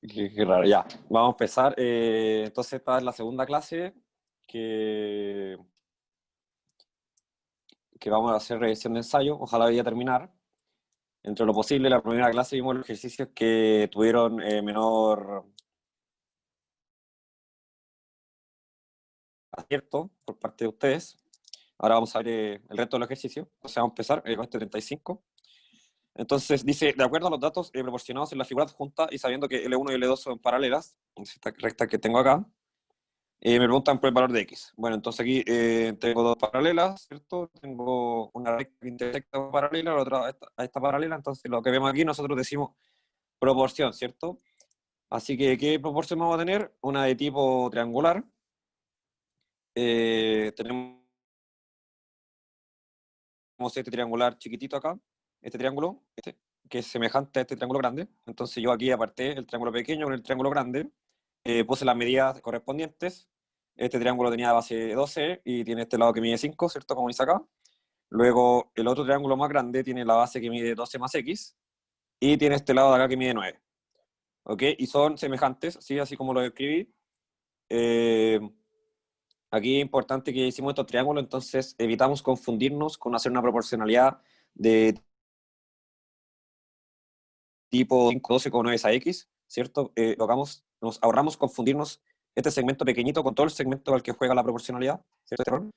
Qué raro, ya. Vamos a empezar. Entonces, esta es la segunda clase que, que vamos a hacer revisión de ensayo. Ojalá vaya a terminar. Entre lo posible, la primera clase vimos los ejercicios que tuvieron menor acierto por parte de ustedes. Ahora vamos a ver el resto de los ejercicios. Entonces, vamos a empezar con este 35. Entonces, dice, de acuerdo a los datos proporcionados en la figura adjunta y sabiendo que L1 y L2 son paralelas, esta recta que tengo acá, me preguntan por el valor de X. Bueno, entonces aquí tengo dos paralelas, ¿cierto? Tengo una recta que intersecta una paralela, la otra a esta paralela, entonces lo que vemos aquí nosotros decimos proporción, ¿cierto? Así que, ¿qué proporción vamos a tener? Una de tipo triangular. Tenemos este triangular chiquitito acá, este triángulo, que es semejante a este triángulo grande. Entonces yo aquí aparté el triángulo pequeño con el triángulo grande, puse las medidas correspondientes. Este triángulo tenía base 12 y tiene este lado que mide 5, ¿cierto? Como dice acá. Luego el otro triángulo más grande tiene la base que mide 12 más X y tiene este lado de acá que mide 9. ¿Ok? Y son semejantes, ¿sí? Así como lo escribí. Aquí es importante que hicimos estos triángulos, entonces evitamos confundirnos con hacer una proporcionalidad de tipo 5, 12 con 9 a X, ¿cierto? Nos ahorramos confundirnos este segmento pequeñito con todo el segmento al que juega la proporcionalidad, ¿cierto?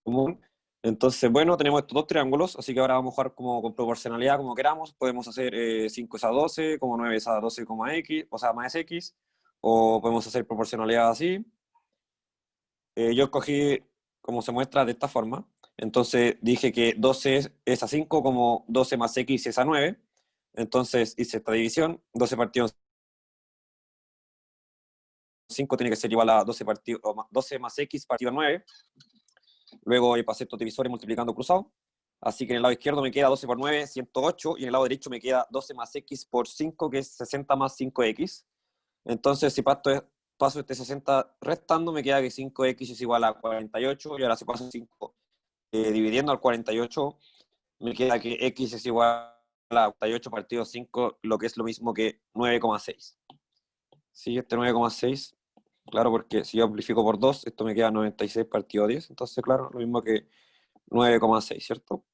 Común. Entonces, bueno, tenemos estos dos triángulos, así que ahora vamos a jugar como con proporcionalidad como queramos. Podemos hacer 5 es a 12, como 9 es a 12, X, o sea, más X, o podemos hacer proporcionalidad así. Yo escogí, como se muestra, de esta forma. Entonces dije que 12 es a 5, como 12 más X es a 9. Entonces hice esta división, 12 partido 5 tiene que ser igual a 12, 12 más X partido 9. Luego pasé estos divisores multiplicando cruzado. Así que en el lado izquierdo me queda 12 por 9, 108, y en el lado derecho me queda 12 más X por 5, que es 60 más 5X. Entonces, si paso este 60 restando, me queda que 5X es igual a 48, y ahora si paso 5 dividiendo al 48, me queda que X es igual a 48 partido 5, lo que es lo mismo que 9,6. Sí, este 9,6, claro, porque si yo amplifico por 2, esto me queda 96 partido 10, entonces, claro, lo mismo que 9,6, ¿cierto?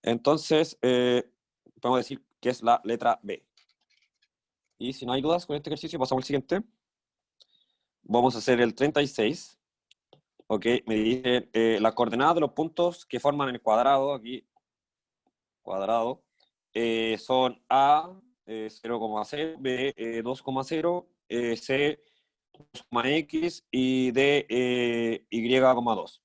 Entonces, podemos decir que es la letra B. Y si no hay dudas con este ejercicio, pasamos al siguiente. Vamos a hacer el 36. Ok, me dice las coordenadas de los puntos que forman el cuadrado, aquí, cuadrado, son A 0,0, B 2,0, C 2,x y D Y,2.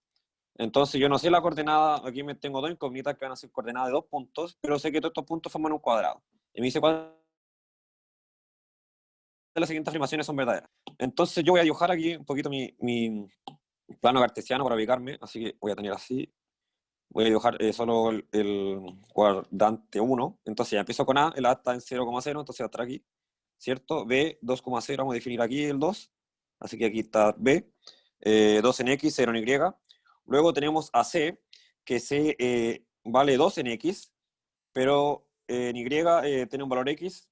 Entonces yo no sé la coordenada, aquí me tengo dos incógnitas que van a ser coordenadas de dos puntos, pero sé que todos estos puntos forman un cuadrado. Y me dice cuál de las siguientes afirmaciones son verdaderas. Entonces yo voy a dibujar aquí un poquito mi plano cartesiano para ubicarme, así que voy a tener así. Voy a dibujar solo el cuadrante 1. Entonces ya empiezo con A, el A está en 0,0, entonces va a estar aquí, ¿cierto? B, 2,0, vamos a definir aquí el 2. Así que aquí está B, 2 en X, 0 en Y. Luego tenemos a C, que C vale 2 en X, pero en Y tiene un valor X,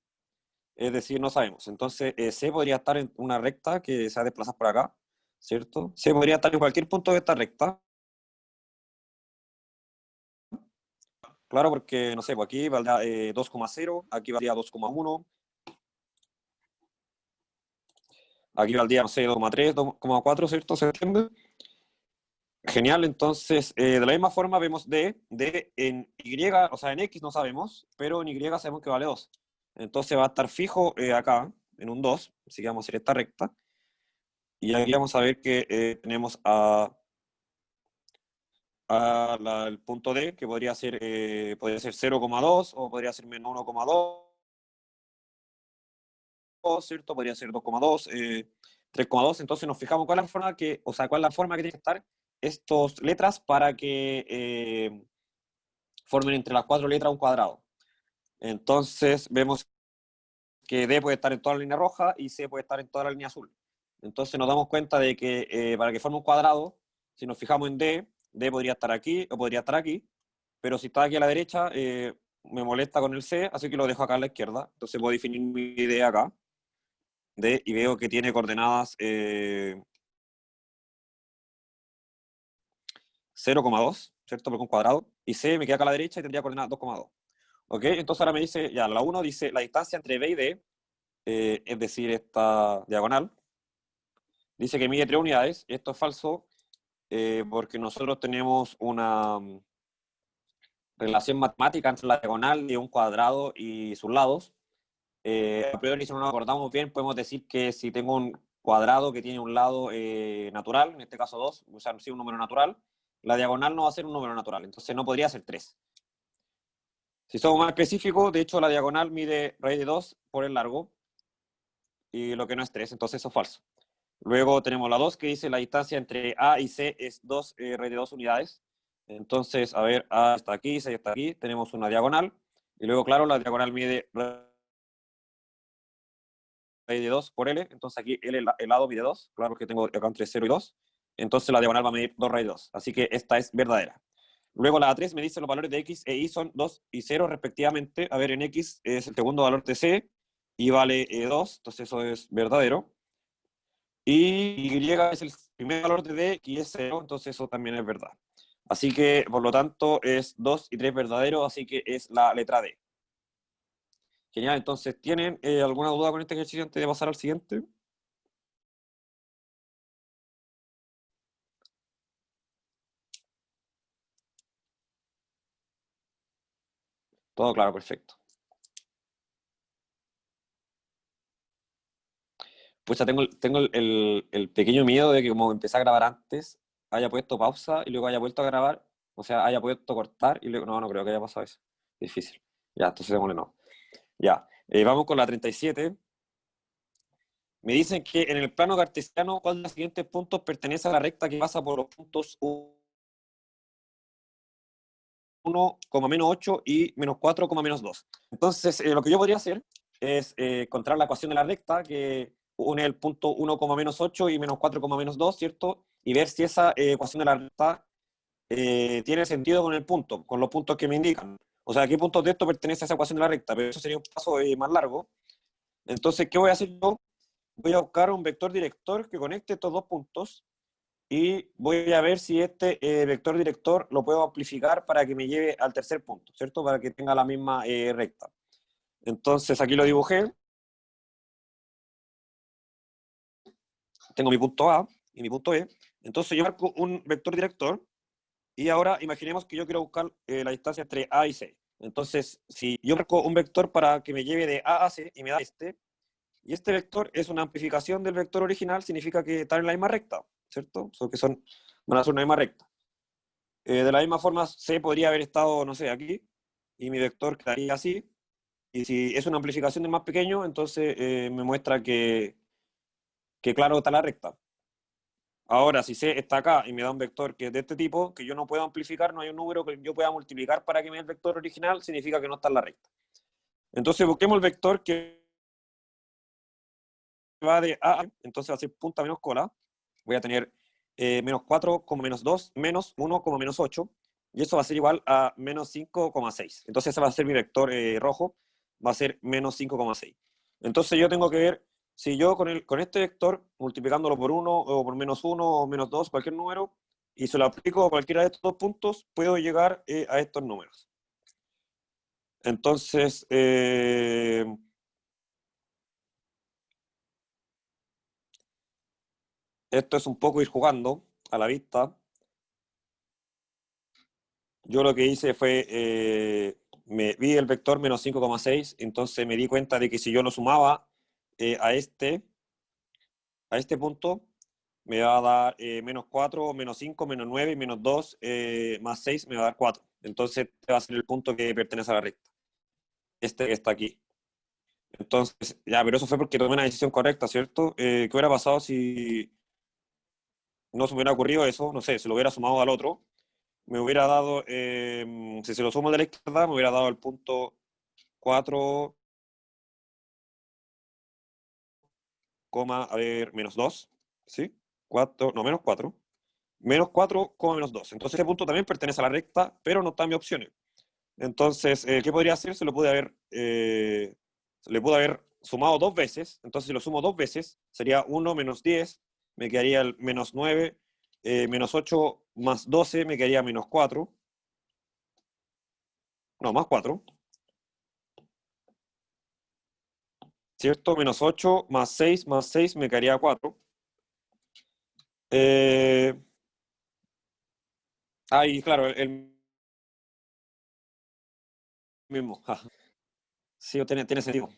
es decir, no sabemos. Entonces C podría estar en una recta que se va a desplazar por acá, ¿cierto? C podría estar en cualquier punto de esta recta. Claro, porque, no sé, pues aquí valdría 2,0, aquí valdría 2,1, aquí valdría, no sé, 2,3, 2,4, ¿cierto? ¿Se entiende? Genial, entonces, de la misma forma vemos D en Y, o sea, en X no sabemos, pero en Y sabemos que vale 2. Entonces va a estar fijo acá, en un 2, así que vamos a hacer esta recta. Y aquí vamos a ver que tenemos el punto D, que podría ser 0,2 o podría ser menos 1,2. ¿Cierto? Podría ser 2,2, 3,2. Entonces nos fijamos cuál es la forma cuál es la forma que tienen que estar estas letras para que formen entre las cuatro letras un cuadrado. Entonces vemos que D puede estar en toda la línea roja y C puede estar en toda la línea azul. Entonces nos damos cuenta de que para que forme un cuadrado, si nos fijamos en D, D podría estar aquí o podría estar aquí, pero si está aquí a la derecha, me molesta con el C, así que lo dejo acá a la izquierda. Entonces puedo definir mi idea acá. Y veo que tiene coordenadas 0,2, ¿cierto? Porque un cuadrado. Y C me queda acá a la derecha y tendría coordenadas 2,2. ¿Ok? Entonces ahora me dice, ya, la 1 dice la distancia entre B y D, es decir, esta diagonal, dice que mide 3 unidades. Esto es falso porque nosotros tenemos una relación matemática entre la diagonal de un cuadrado y sus lados. A priori, si no nos acordamos bien, podemos decir que si tengo un cuadrado que tiene un lado natural, en este caso 2, o sea, si un número natural, la diagonal no va a ser un número natural, entonces no podría ser 3. Si somos más específicos, de hecho la diagonal mide raíz de 2 por el largo, y lo que no es 3, entonces eso es falso. Luego tenemos la 2 que dice la distancia entre A y C es 2 raíz de 2 unidades. Entonces, a ver, A está aquí, C está aquí, tenemos una diagonal, y luego, claro, la diagonal mide raíz de 2 por L, entonces aquí el lado mide 2, claro que tengo acá entre 0 y 2, entonces la diagonal va a medir 2 raíz de 2, así que esta es verdadera. Luego la A3 me dice los valores de X e Y son 2 y 0 respectivamente. A ver, en X es el segundo valor de C y vale 2, entonces eso es verdadero. Y Y es el primer valor de D y es 0, entonces eso también es verdad. Así que, por lo tanto, es 2 y 3 verdadero, así que es la letra D. Genial, entonces, ¿tienen alguna duda con este ejercicio antes de pasar al siguiente? Todo claro, perfecto. Pues ya tengo el pequeño miedo de que como empecé a grabar antes, haya puesto pausa y luego haya vuelto a grabar, o sea, haya puesto cortar y luego, no creo que haya pasado eso. Difícil. Ya, entonces démosle no. Ya, vamos con la 37. Me dicen que en el plano cartesiano, ¿cuál de los siguientes puntos pertenece a la recta que pasa por los puntos 1, menos 8 y menos 4, menos 2? Entonces, lo que yo podría hacer es encontrar la ecuación de la recta que une el punto 1, menos 8 y menos 4, menos 2, ¿cierto? Y ver si esa ecuación de la recta tiene sentido con el punto, con los puntos que me indican. O sea, ¿qué puntos de esto pertenece a esa ecuación de la recta? Pero eso sería un paso más largo. Entonces, ¿qué voy a hacer yo? Voy a buscar un vector director que conecte estos dos puntos y voy a ver si este vector director lo puedo amplificar para que me lleve al tercer punto, ¿cierto? Para que tenga la misma recta. Entonces, aquí lo dibujé. Tengo mi punto A y mi punto B. Entonces, yo marco un vector director y ahora imaginemos que yo quiero buscar la distancia entre A y C. Entonces, si yo marco un vector para que me lleve de A a C y me da este, y este vector es una amplificación del vector original, significa que están en la misma recta, ¿cierto? Que van a ser una misma recta. De la misma forma, C podría haber estado, no sé, aquí, y mi vector quedaría así. Y si es una amplificación del más pequeño, entonces me muestra que claro, está la recta. Ahora, si C está acá y me da un vector que es de este tipo, que yo no puedo amplificar, no hay un número que yo pueda multiplicar para que me dé el vector original, significa que no está en la recta. Entonces busquemos el vector que va de A, entonces va a ser punta menos cola. Voy a tener menos 4, menos 2, menos 1, menos 8, y eso va a ser igual a menos 5,6. Entonces ese va a ser mi vector rojo, va a ser menos 5,6. Entonces yo tengo que ver si yo con este vector, multiplicándolo por 1 o por menos 1 o menos 2, cualquier número, y se lo aplico a cualquiera de estos dos puntos, puedo llegar a estos números. Entonces, esto es un poco ir jugando a la vista. Yo lo que hice fue, me vi el vector menos 5,6, entonces me di cuenta de que si yo lo sumaba a este punto, me va a dar menos 4, menos 5, menos 9, y menos 2, más 6, me va a dar 4. Entonces este va a ser el punto que pertenece a la recta. Este que está aquí. Entonces, ya, pero eso fue porque tomé una decisión correcta, ¿cierto? ¿Qué hubiera pasado si no se me hubiera ocurrido eso? No sé, se lo hubiera sumado al otro. Me hubiera dado, si se lo sumo de la izquierda, me hubiera dado el punto 4, a ver, menos 2, ¿sí? 4, no, menos 4. Menos 4, menos 2. Entonces ese punto también pertenece a la recta, pero no está en mis opciones. Entonces, ¿qué podría hacer? Le pude haber sumado dos veces. Entonces, si lo sumo dos veces, sería 1 menos 10, me quedaría el menos 9, menos 8 más 12, me quedaría menos 4. No, más 4, ¿cierto? Menos 8 más 6 me quedaría 4. Y claro, el mismo. Sí, tiene sentido.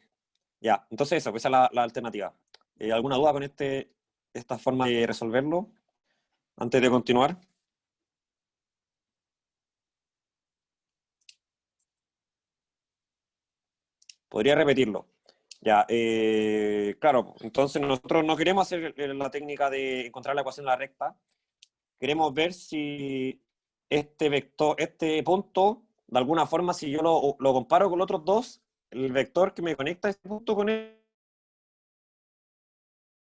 Ya, entonces eso, pues esa es la alternativa. ¿Alguna duda con esta forma de resolverlo antes de continuar? Podría repetirlo. Ya, claro, entonces nosotros no queremos hacer la técnica de encontrar la ecuación de la recta. Queremos ver si este vector, este punto, de alguna forma, si yo lo comparo con los otros dos, el vector que me conecta este punto con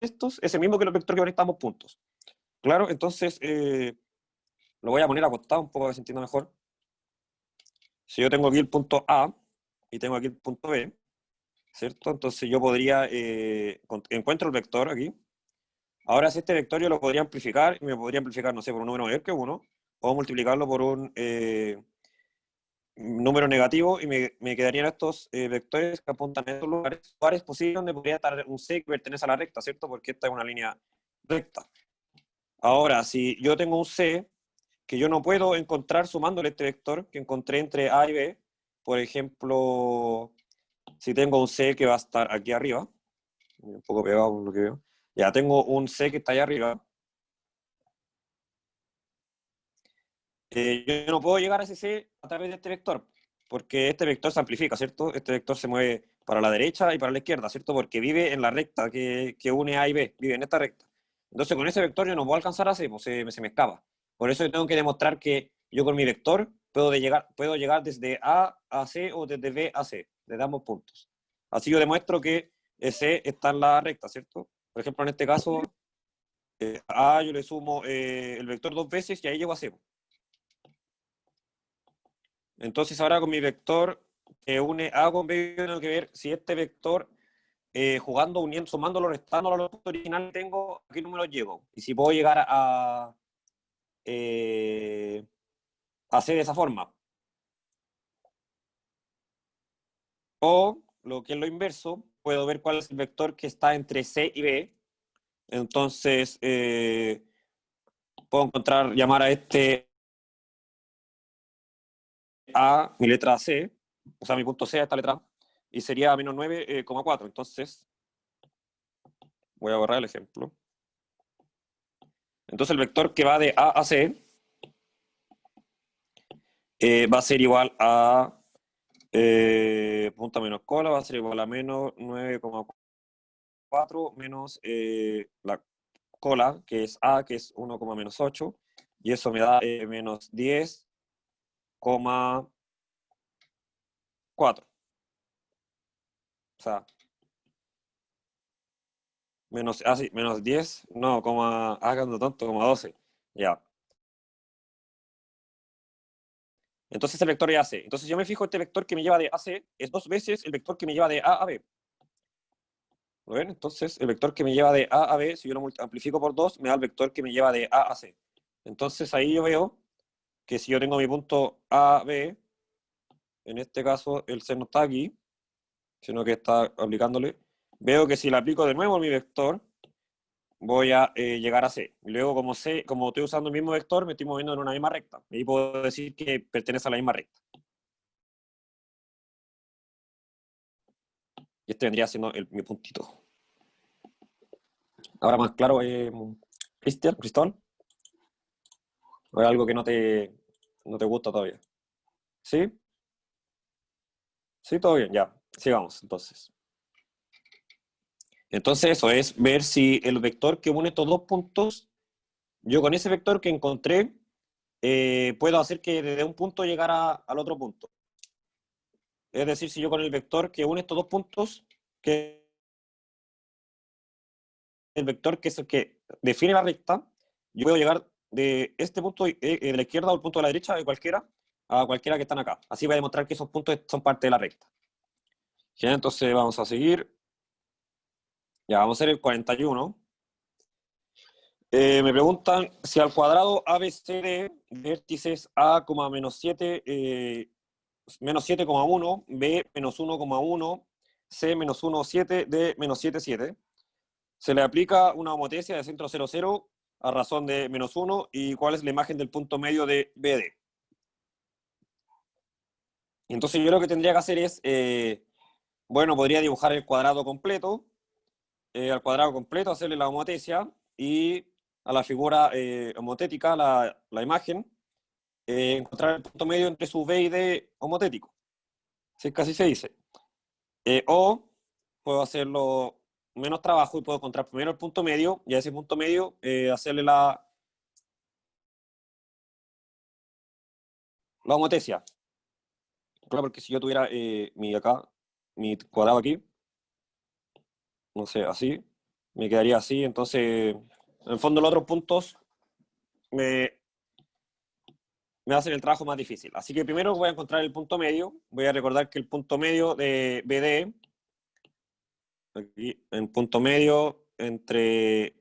estos es el mismo que el vector que conecta ambos puntos. Claro, entonces lo voy a poner acostado un poco para que se entienda mejor. Si yo tengo aquí el punto A y tengo aquí el punto B, ¿cierto? Entonces yo podría, encuentro el vector aquí. Ahora, si este vector yo lo podría amplificar, y me podría amplificar, no sé, por un número mayor que 1, o multiplicarlo por un número negativo, y me quedarían estos vectores que apuntan a estos lugares posibles donde podría estar un C que pertenece a la recta, ¿cierto? Porque esta es una línea recta. Ahora, si yo tengo un C que yo no puedo encontrar sumándole este vector que encontré entre A y B, por ejemplo, si tengo un C que va a estar aquí arriba, un poco pegado por lo que veo, ya tengo un C que está allá arriba, yo no puedo llegar a ese C a través de este vector, porque este vector se amplifica, ¿cierto? Este vector se mueve para la derecha y para la izquierda, ¿cierto? Porque vive en la recta que une A y B, vive en esta recta. Entonces con ese vector yo no puedo alcanzar a C, pues se me escapa. Por eso yo tengo que demostrar que yo con mi vector puedo llegar desde A a C o desde B a C, desde ambos puntos. Así yo demuestro que C está en la recta, ¿cierto? Por ejemplo, en este caso, A yo le sumo el vector dos veces y ahí llego a C. Entonces ahora con mi vector que une A con B, tengo que ver si este vector, jugando, uniendo, sumándolo, restándolo a los originales, tengo a qué número llego. Y si puedo llegar eh, a hacer de esa forma. O, lo que es lo inverso, puedo ver cuál es el vector que está entre C y B. Entonces, puedo llamar a este A, mi letra C, o sea, mi punto C a esta letra A, y sería menos 9,4. Entonces, voy a borrar el ejemplo. Entonces el vector que va de A a C va a ser igual a punta menos cola, va a ser igual a menos 9,4 menos la cola, que es A, que es 1,-8, y eso me da menos 10,4. O sea, menos 10, no, hagan tonto, 12. Ya. Entonces el vector es AC. Entonces yo me fijo, este vector que me lleva de AC es dos veces el vector que me lleva de A a B. ¿Lo ven? Entonces el vector que me lleva de A a B, si yo lo amplifico por 2, me da el vector que me lleva de A a C. Entonces ahí yo veo que si yo tengo mi punto A, B, en este caso el C no está aquí, sino que está aplicándole, veo que si le aplico de nuevo mi vector, voy a llegar a C. Y luego como estoy usando el mismo vector, me estoy moviendo en una misma recta. Y puedo decir que pertenece a la misma recta. Y este vendría siendo mi puntito. Ahora más claro, Cristóbal, o es algo que no te gusta todavía. ¿Sí? Sí, todo bien, ya. Sigamos, entonces. Entonces eso es ver si el vector que une estos dos puntos, yo con ese vector que encontré, puedo hacer que desde un punto llegara al otro punto. Es decir, si yo con el vector que une estos dos puntos, que el vector que es el que define la recta, yo puedo llegar de este punto de la izquierda o el punto de la derecha, de cualquiera, a cualquiera que están acá. Así voy a demostrar que esos puntos son parte de la recta. Ya, entonces vamos a seguir. Ya, vamos a hacer el 41. Me preguntan si al cuadrado ABCD, vértices A, menos 7, menos 7,1, B, menos 1,1, C, menos 1,7, D, menos 7,7. Se le aplica una homotesia de centro 0, 0 a razón de menos 1 y cuál es la imagen del punto medio de BD. Entonces yo lo que tendría que hacer es, bueno, podría dibujar el cuadrado completo, al cuadrado completo hacerle la homotesia y a la figura homotética, la imagen, encontrar el punto medio entre su B y D homotético. Si es que así se dice. O puedo hacerlo menos trabajo y puedo encontrar primero el punto medio y a ese punto medio hacerle la homotesia. Claro, porque si yo tuviera mi cuadrado aquí, no sé, así, me quedaría así, entonces, en el fondo los otros puntos me hacen el trabajo más difícil. Así que primero voy a encontrar el punto medio, voy a recordar que el punto medio de BD, aquí, en punto medio entre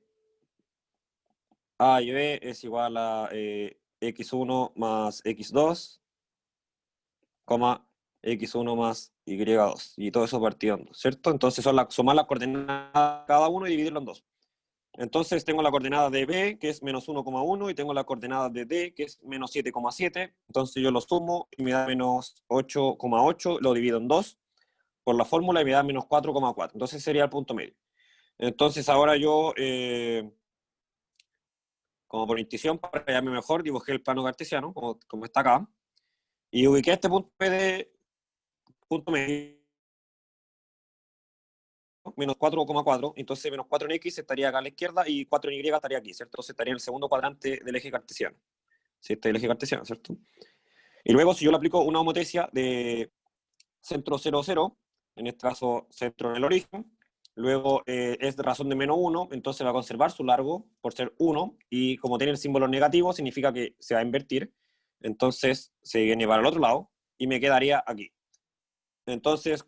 A y B es igual a x1 más x2, x1 más y2, y todo eso partido en 2, ¿cierto? Entonces sumar las coordenadas de cada uno y dividirlo en 2. Entonces tengo la coordenada de B, que es menos 1,1, y tengo la coordenada de D, que es menos 7,7. Entonces yo lo sumo y me da menos 8,8, lo divido en 2 por la fórmula y me da menos 4,4. Entonces sería el punto medio. Entonces ahora yo, como por intuición, para hallarme mejor, dibujé el plano cartesiano, como está acá, y ubiqué este punto medio, menos 4,4, entonces menos 4 en X estaría acá a la izquierda y 4 en Y estaría aquí, ¿cierto? Entonces estaría en el segundo cuadrante del eje cartesiano. Sí, este es el eje cartesiano, ¿cierto? Y luego, si yo le aplico una homotesia de centro 0, 0, en este caso centro en el origen, luego es de razón de menos 1, entonces va a conservar su largo por ser 1, y como tiene el símbolo negativo, significa que se va a invertir, entonces se viene para el otro lado, y me quedaría aquí. Entonces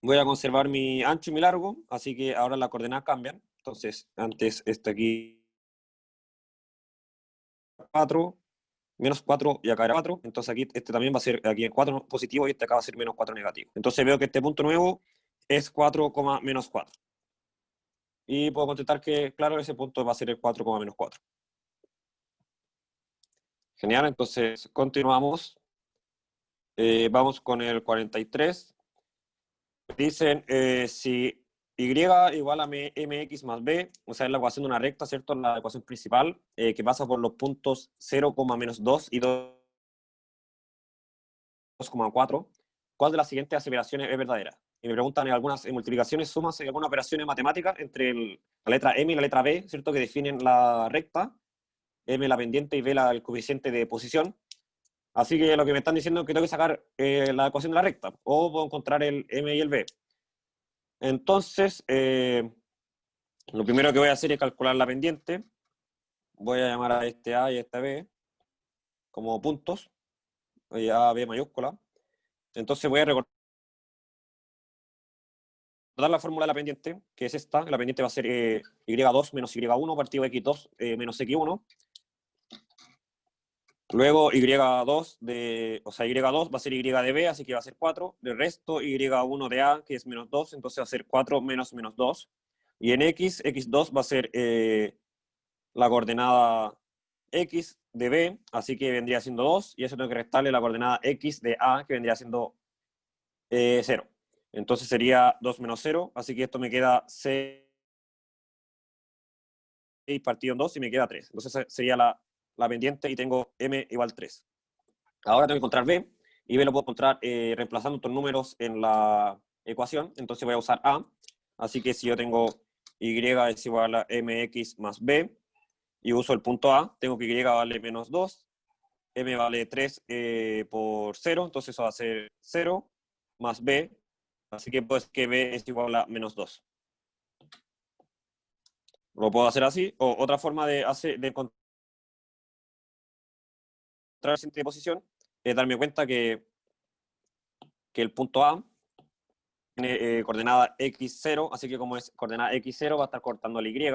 voy a conservar mi ancho y mi largo, así que ahora las coordenadas cambian. Entonces, antes este aquí 4, menos 4 y acá era 4, entonces aquí este también va a ser aquí 4 positivo y este acá va a ser menos 4 negativo. Entonces veo que este punto nuevo es 4, menos 4. Y puedo contestar que, claro, ese punto va a ser el 4, menos 4. Genial, entonces continuamos. Vamos con el 43. Dicen si y igual a mx más b, o sea, es la ecuación de una recta, ¿cierto? La ecuación principal, que pasa por los puntos 0, menos 2 y 2,4. ¿Cuál de las siguientes aseveraciones es verdadera? Y me preguntan en algunas multiplicaciones, sumas y algunas operaciones matemáticas entre la letra M y la letra B, ¿cierto? Que definen la recta, M la pendiente y B el coeficiente de posición. Así que lo que me están diciendo es que tengo que sacar la ecuación de la recta, o puedo encontrar el M y el B. Entonces, lo primero que voy a hacer es calcular la pendiente. Voy a llamar a este A y a este B como puntos, A, B mayúscula. Entonces voy a recordar la fórmula de la pendiente, que es esta. La pendiente va a ser y2 menos y1 partido x2 menos x1. Luego y2 o sea, y2 va a ser y de b, así que va a ser 4. De resto, y1 de a, que es menos 2, entonces va a ser 4 menos menos 2. Y en x2 va a ser la coordenada x de b, así que vendría siendo 2, y eso tengo que restarle la coordenada x de a, que vendría siendo 0. Entonces sería 2 menos 0, así que esto me queda 6 partido en 2 y me queda 3. Entonces sería la pendiente y tengo m igual 3. Ahora tengo que encontrar b, y b lo puedo encontrar reemplazando estos números en la ecuación, entonces voy a usar a, así que si yo tengo y es igual a mx más b, y uso el punto a, tengo que y vale menos 2, m vale 3 por 0, entonces eso va a ser 0 más b, así que pues que b es igual a menos 2. Lo puedo hacer así, o otra forma de encontrar encontrar el coeficiente de posición es darme cuenta que el punto A tiene coordenada x0, así que como es coordenada x0 va a estar cortando la y,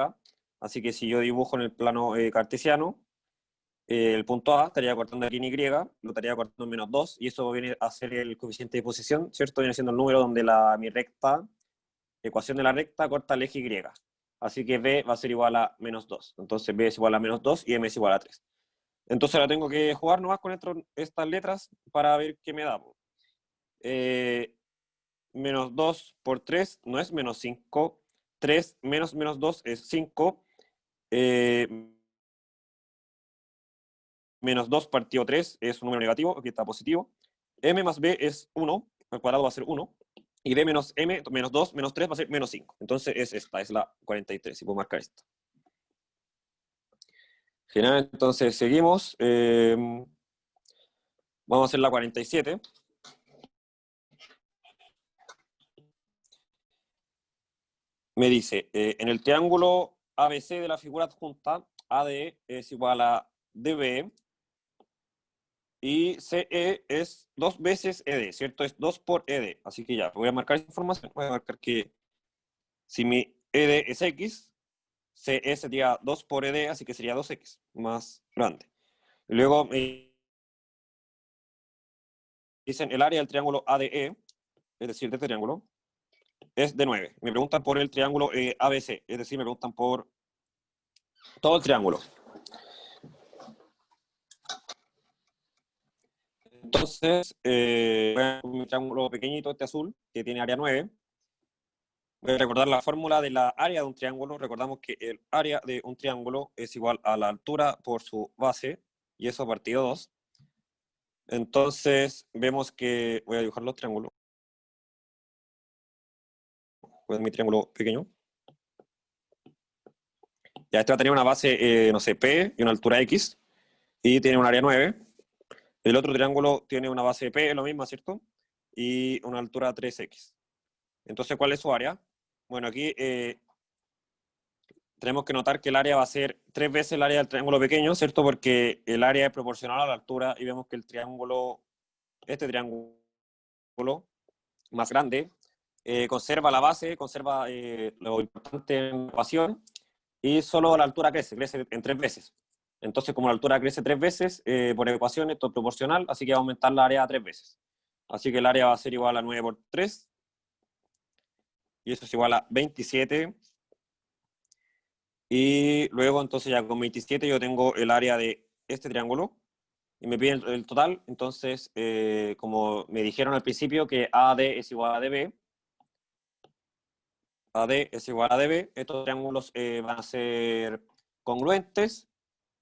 así que si yo dibujo en el plano cartesiano, el punto A estaría cortando aquí en y, lo estaría cortando en menos 2, y eso viene a ser el coeficiente de posición, ¿cierto? Viene siendo el número donde mi recta, ecuación de la recta corta el eje y. Así que B va a ser igual a menos 2. Entonces B es igual a menos 2 y M es igual a 3. Entonces ahora tengo que jugar nomás con estas letras para ver qué me da. Menos 2 por 3 no es menos 5. 3 menos menos 2 es 5. Menos 2 partido 3 es un número negativo, aquí está positivo. M más B es 1, al cuadrado va a ser 1. Y B menos M, menos 2, menos 3 va a ser menos 5. Entonces es esta, es la 43, y puedo marcar esta. Genial, entonces seguimos. Vamos a hacer la 47. Me dice, en el triángulo ABC de la figura adjunta, AD es igual a DB y CE es 2 veces ED, ¿cierto? Es 2 por ED. Así que ya, voy a marcar esa información. Voy a marcar que si mi ED es X, CE sería 2 por ED, así que sería 2X, más grande. Y luego me dicen el área del triángulo ADE, es decir, de este triángulo, es de 9. Me preguntan por el triángulo ABC, es decir, me preguntan por todo el triángulo. Entonces, voy a un triángulo pequeñito, este azul, que tiene área 9. Voy a recordar la fórmula de la área de un triángulo. Recordamos que el área de un triángulo es igual a la altura por su base, y eso partido 2. Entonces, vemos que voy a dibujar los triángulos. Pues mi triángulo pequeño. Ya este va a tener una base, no sé, P y una altura X, y tiene un área 9. El otro triángulo tiene una base P, lo mismo, ¿cierto? Y una altura 3X. Entonces, ¿cuál es su área? Bueno, aquí tenemos que notar que el área va a ser 3 veces el área del triángulo pequeño, ¿cierto? Porque el área es proporcional a la altura, y vemos que el triángulo, este triángulo más grande, conserva la base, conserva lo importante en la ecuación, y solo la altura crece en 3 veces. Entonces, como la altura crece 3 veces, por ecuación esto es proporcional, así que va a aumentar la área 3 veces. Así que el área va a ser igual a 9 por 3, y eso es igual a 27. Y luego, entonces, ya con 27 yo tengo el área de este triángulo, y me piden el total. Entonces, como me dijeron al principio que AD es igual a DB, AD es igual a DB, estos triángulos van a ser congruentes,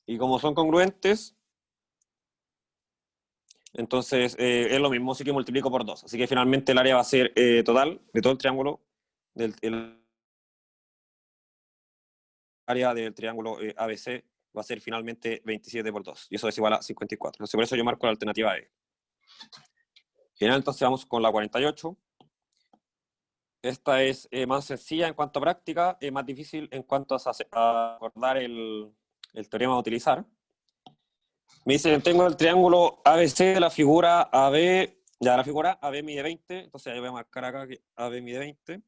y como son congruentes, entonces es lo mismo, así que multiplico por 2. Así que finalmente el área va a ser total de todo el triángulo, el área del triángulo ABC va a ser finalmente 27 por 2, y eso es igual a 54. Entonces por eso yo marco la alternativa E. Genial, entonces vamos con la 48. Esta es más sencilla en cuanto a práctica, más difícil en cuanto a acordar el teorema a utilizar. Me dice, tengo el triángulo ABC de la figura AB, ya la figura AB mide 20, entonces yo voy a marcar acá que AB mide 20.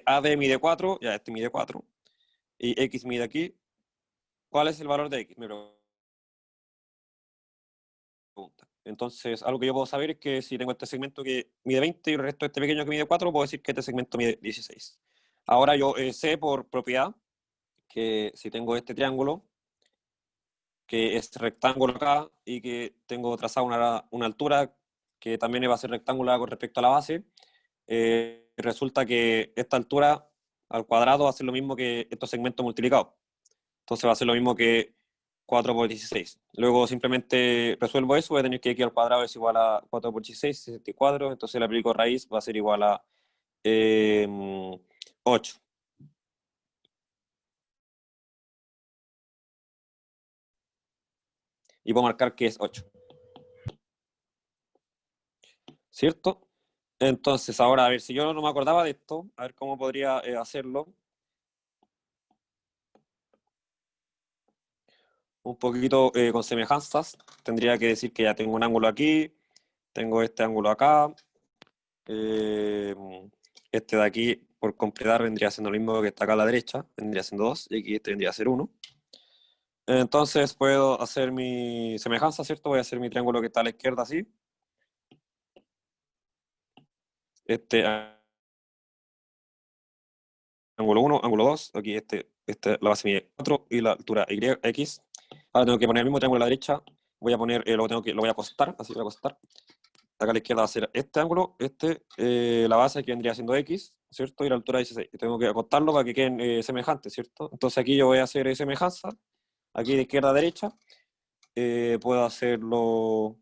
AD mide 4, ya este mide 4, y X mide aquí. ¿Cuál es el valor de X? Me pregunta. Entonces, algo que yo puedo saber es que si tengo este segmento que mide 20 y el resto de este pequeño que mide 4, puedo decir que este segmento mide 16. Ahora yo sé por propiedad que si tengo este triángulo, que es rectángulo acá, y que tengo trazado una altura que también va a ser rectangular con respecto a la base, resulta que esta altura al cuadrado va a ser lo mismo que estos segmentos multiplicados. Entonces va a ser lo mismo que 4 por 16. Luego simplemente resuelvo eso, voy a tener que x al cuadrado es igual a 4 por 16, 64. Entonces le aplico raíz, va a ser igual a 8. Y puedo marcar que es 8. ¿Cierto? Entonces, ahora, a ver, si yo no me acordaba de esto, a ver cómo podría hacerlo. un poquito con semejanzas. Tendría que decir que ya tengo un ángulo aquí, tengo este ángulo acá, eh, este de aquí, por completar, vendría siendo lo mismo que está acá a la derecha, vendría siendo 2, y aquí este vendría a ser 1. Entonces puedo hacer mi semejanza, ¿cierto? Voy a hacer mi triángulo que está a la izquierda así. Este ángulo 1, ángulo 2, aquí la base mide 4 y la altura y, x. Ahora tengo que poner el mismo triángulo a la derecha, voy a poner, lo voy a acostar, así lo voy a acostar. Acá a la izquierda va a ser este ángulo, la base que vendría siendo x, ¿cierto? Y la altura 16. Y tengo que acostarlo para que queden semejantes, ¿cierto? Entonces aquí yo voy a hacer semejanza, aquí de izquierda a derecha, puedo hacerlo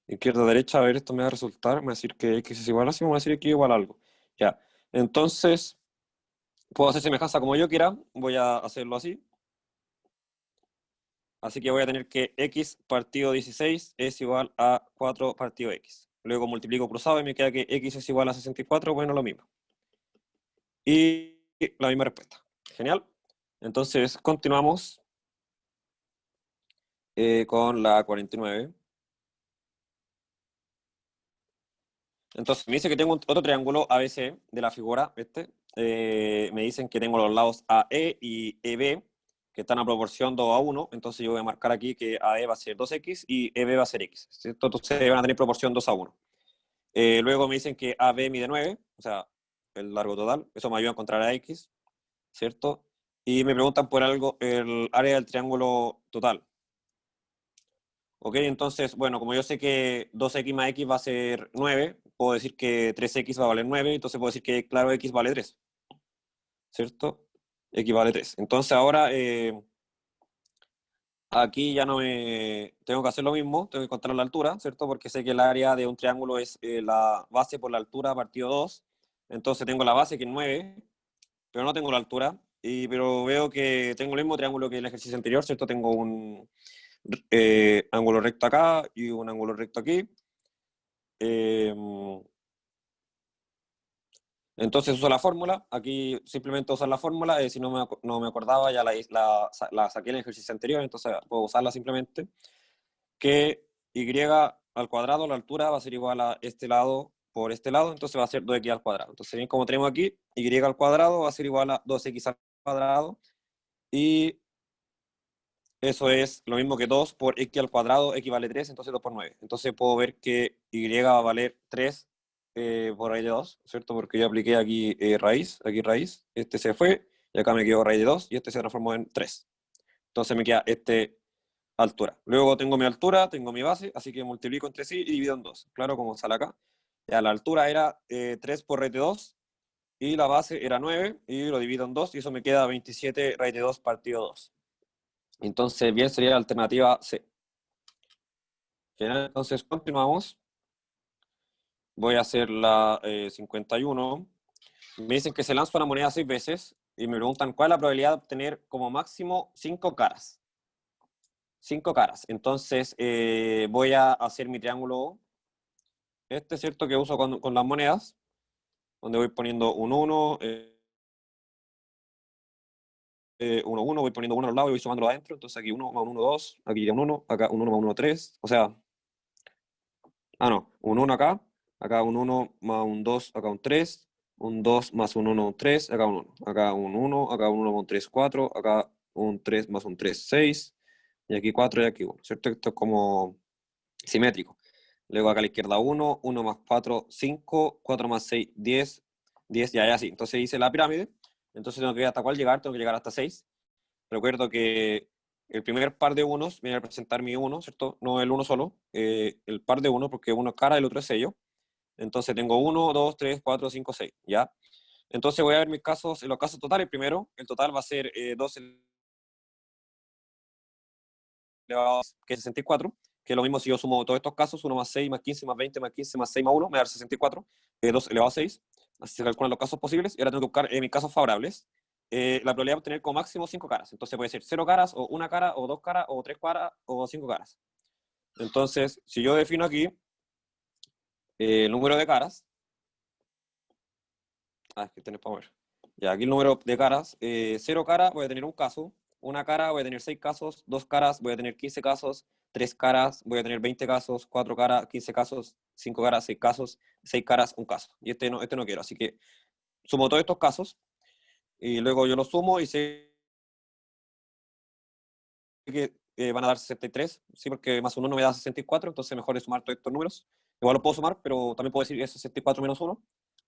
izquierda a derecha, a ver, esto me va a resultar, me va a decir que x es igual a así, me va a decir que igual a algo. Ya, entonces puedo hacer semejanza como yo quiera, voy a hacerlo así. Así que voy a tener que x partido 16 es igual a 4 partido x. Luego multiplico cruzado y me queda que x es igual a 64, bueno, lo mismo. Y la misma respuesta. Genial. Entonces continuamos con la 49. Entonces me dice que tengo otro triángulo ABC de la figura, me dicen que tengo los lados AE y EB, que están a proporción 2 a 1. Entonces yo voy a marcar aquí que AE va a ser 2x y EB va a ser x, ¿cierto? Entonces van a tener proporción 2 a 1. Luego me dicen que AB mide 9, o sea, el largo total. Eso me ayuda a encontrar a X, ¿cierto? Y me preguntan por algo, el área del triángulo total. Ok, entonces, bueno, como yo sé que 2x más x va a ser 9, puedo decir que 3x va a valer 9, entonces puedo decir que, claro, x vale 3, ¿cierto? X vale 3. Entonces ahora, aquí ya no me... Tengo que hacer lo mismo, tengo que encontrar la altura, ¿cierto? Porque sé que el área de un triángulo es la base por la altura partido 2. Entonces tengo la base que es 9, pero no tengo la altura. Pero veo que tengo el mismo triángulo que el ejercicio anterior, ¿cierto? Tengo un ángulo recto acá y un ángulo recto aquí. Eh, entonces uso la fórmula. Aquí simplemente usar la fórmula. Si no me acordaba, ya la saqué en el ejercicio anterior, entonces puedo usarla simplemente. Que y al cuadrado, la altura va a ser igual a este lado por este lado, entonces va a ser 2x al cuadrado. Entonces, bien como tenemos aquí, y al cuadrado va a ser igual a 2x al cuadrado, y eso es lo mismo que 2 por x al cuadrado, x vale 3, entonces 2 por 9. Entonces puedo ver que y va a valer 3 por raíz de 2, ¿cierto? Porque yo apliqué aquí aquí raíz, este se fue, y acá me quedó raíz de 2, y este se transformó en 3. Entonces me queda altura. Luego tengo mi altura, tengo mi base, así que multiplico entre sí y divido en 2. Claro, como sale acá. Ya la altura era 3 por raíz de 2 y la base era 9 y lo divido en 2 y eso me queda 27 raíz de 2 partido 2. Entonces, bien, sería la alternativa C. Bien, entonces, continuamos. Voy a hacer la 51. Me dicen que se lanza una moneda 6 veces y me preguntan cuál es la probabilidad de obtener como máximo 5 caras. 5 caras. Entonces, voy a hacer mi triángulo ¿cierto? Que uso con las monedas, donde voy poniendo un 1, 1, 1, voy poniendo 1 al lado y voy sumándolo adentro. Entonces aquí 1 más 1, 2, aquí iría un 1, acá un 1 más 1, 3. O sea, no, un 1 acá un 1 más un 2, acá un 3, un 2 más un 1, un 3, acá un 1, acá un 1, acá un 1 más un 3, 4, acá un 3 más un 3, 6, y aquí 4 y aquí 1, ¿cierto? Esto es como simétrico. Luego acá a la izquierda 1, 1 más 4, 5, 4 más 6, 10, 10, ya, así. Entonces hice la pirámide, entonces tengo que ver hasta cuál llegar, tengo que llegar hasta 6. Recuerdo que el primer par de unos viene a representar mi 1, ¿cierto? No el 1 solo, el par de 1, porque uno es cara y el otro es sello. Entonces tengo 1, 2, 3, 4, 5, 6, ¿ya? Entonces voy a ver mis casos, en los casos totales primero, el total va a ser 2 elevado a que es 64, que es lo mismo si yo sumo todos estos casos, 1 más 6 más 15 más 20 más 15 más 6 más 1, me da 64, 2 elevado a 6, así se calculan los casos posibles, y ahora tengo que buscar mis casos favorables, la probabilidad de obtener como máximo 5 caras, entonces puede ser 0 caras, o 1 cara, o 2 caras, o 3 caras, o 5 caras. Entonces, si yo defino aquí el número de caras, es que tenés para ver. Ya, aquí el número de caras. 0 caras voy a tener un caso. Una cara voy a tener 6 casos. 2 caras voy a tener 15 casos. 3 caras voy a tener 20 casos. 4 caras, 15 casos. 5 caras, 6 casos. 6 caras, un caso. Y este no quiero. Así que sumo todos estos casos. Y luego yo los sumo y sé que van a dar 63. Sí, porque más 1 no me da 64. Entonces mejor es sumar todos estos números. Igual lo puedo sumar, pero también puedo decir que es 64 menos 1.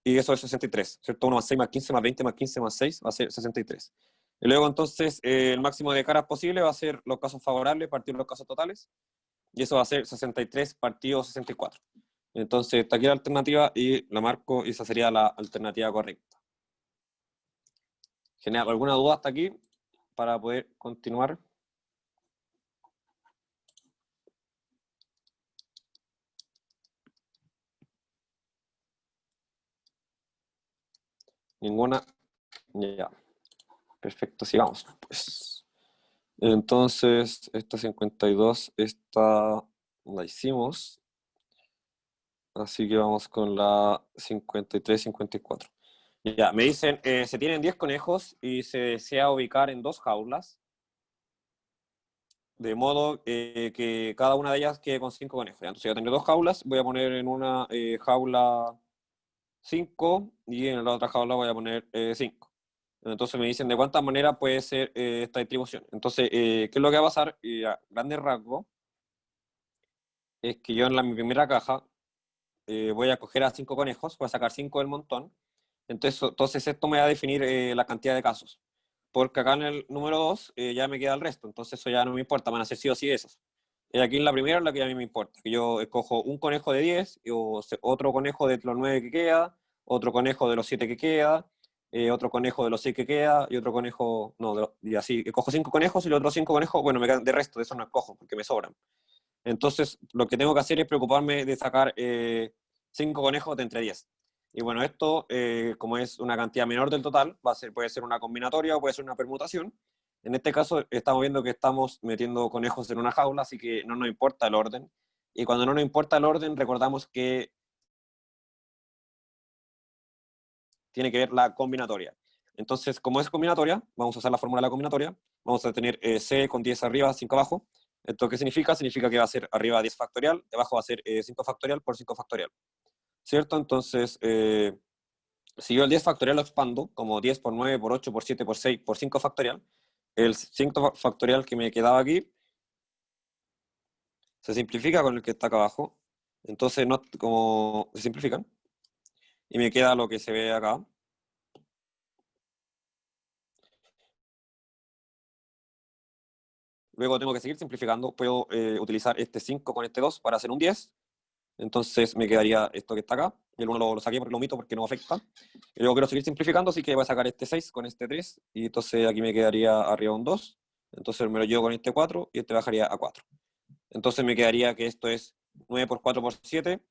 Y eso es 63, ¿cierto? 1 más 6 más 15 más 20 más 15 más 6 va a ser 63. Y luego entonces el máximo de caras posible va a ser los casos favorables partido los casos totales. Y eso va a ser 63 partido 64. Entonces está aquí la alternativa y la marco y esa sería la alternativa correcta. ¿Genial? ¿Alguna duda hasta aquí para poder continuar? ¿Ninguna? Ya. Perfecto, sigamos. Pues. Entonces, esta 52, esta la hicimos. Así que vamos con la 53, 54. Ya, me dicen, se tienen 10 conejos y se desea ubicar en 2 jaulas, de modo que cada una de ellas quede con 5 conejos. Ya, entonces, yo tengo 2 jaulas, voy a poner en una jaula 5 y en la otra jaula voy a poner 5. Entonces me dicen de cuántas maneras puede ser esta distribución. Entonces, ¿qué es lo que va a pasar? A grandes rasgos, es que yo en mi primera caja voy a coger a 5 conejos, voy a sacar 5 del montón. Entonces esto me va a definir la cantidad de casos. Porque acá en el número 2 ya me queda el resto, entonces eso ya no me importa, van a ser sí o sí esas. Y aquí en la primera es la que a mí me importa, que yo escojo un conejo de 10, otro conejo de los 9 que queda, otro conejo de los 7 que queda, otro conejo de los 6 que queda, y otro conejo, no, y así, escojo 5 conejos y los otros 5 conejos, bueno, me quedan de resto, de eso no escojo, porque me sobran. Entonces, lo que tengo que hacer es preocuparme de sacar 5 conejos de entre 10. Y bueno, esto, como es una cantidad menor del total, puede ser una combinatoria o puede ser una permutación. En este caso, estamos viendo que estamos metiendo conejos en una jaula, así que no nos importa el orden. Y cuando no nos importa el orden, recordamos que tiene que ver la combinatoria. Entonces, como es combinatoria, vamos a usar la fórmula de la combinatoria. Vamos a tener C con 10 arriba, 5 abajo. ¿Esto qué significa? Significa que va a ser arriba 10 factorial, debajo va a ser 5 factorial por 5 factorial. ¿Cierto? Entonces, si yo el 10 factorial lo expando, como 10 por 9, por 8, por 7, por 6, por 5 factorial, el 5 factorial que me quedaba aquí se simplifica con el que está acá abajo. Entonces, no, como se simplifican. Y me queda lo que se ve acá. Luego tengo que seguir simplificando. Puedo utilizar este 5 con este 2 para hacer un 10. Entonces me quedaría esto que está acá. El 1 lo saqué porque lo omito porque no afecta. Y luego quiero seguir simplificando, así que voy a sacar este 6 con este 3. Y entonces aquí me quedaría arriba un 2. Entonces me lo llevo con este 4 y este bajaría a 4. Entonces me quedaría que esto es 9 por 4 por 7.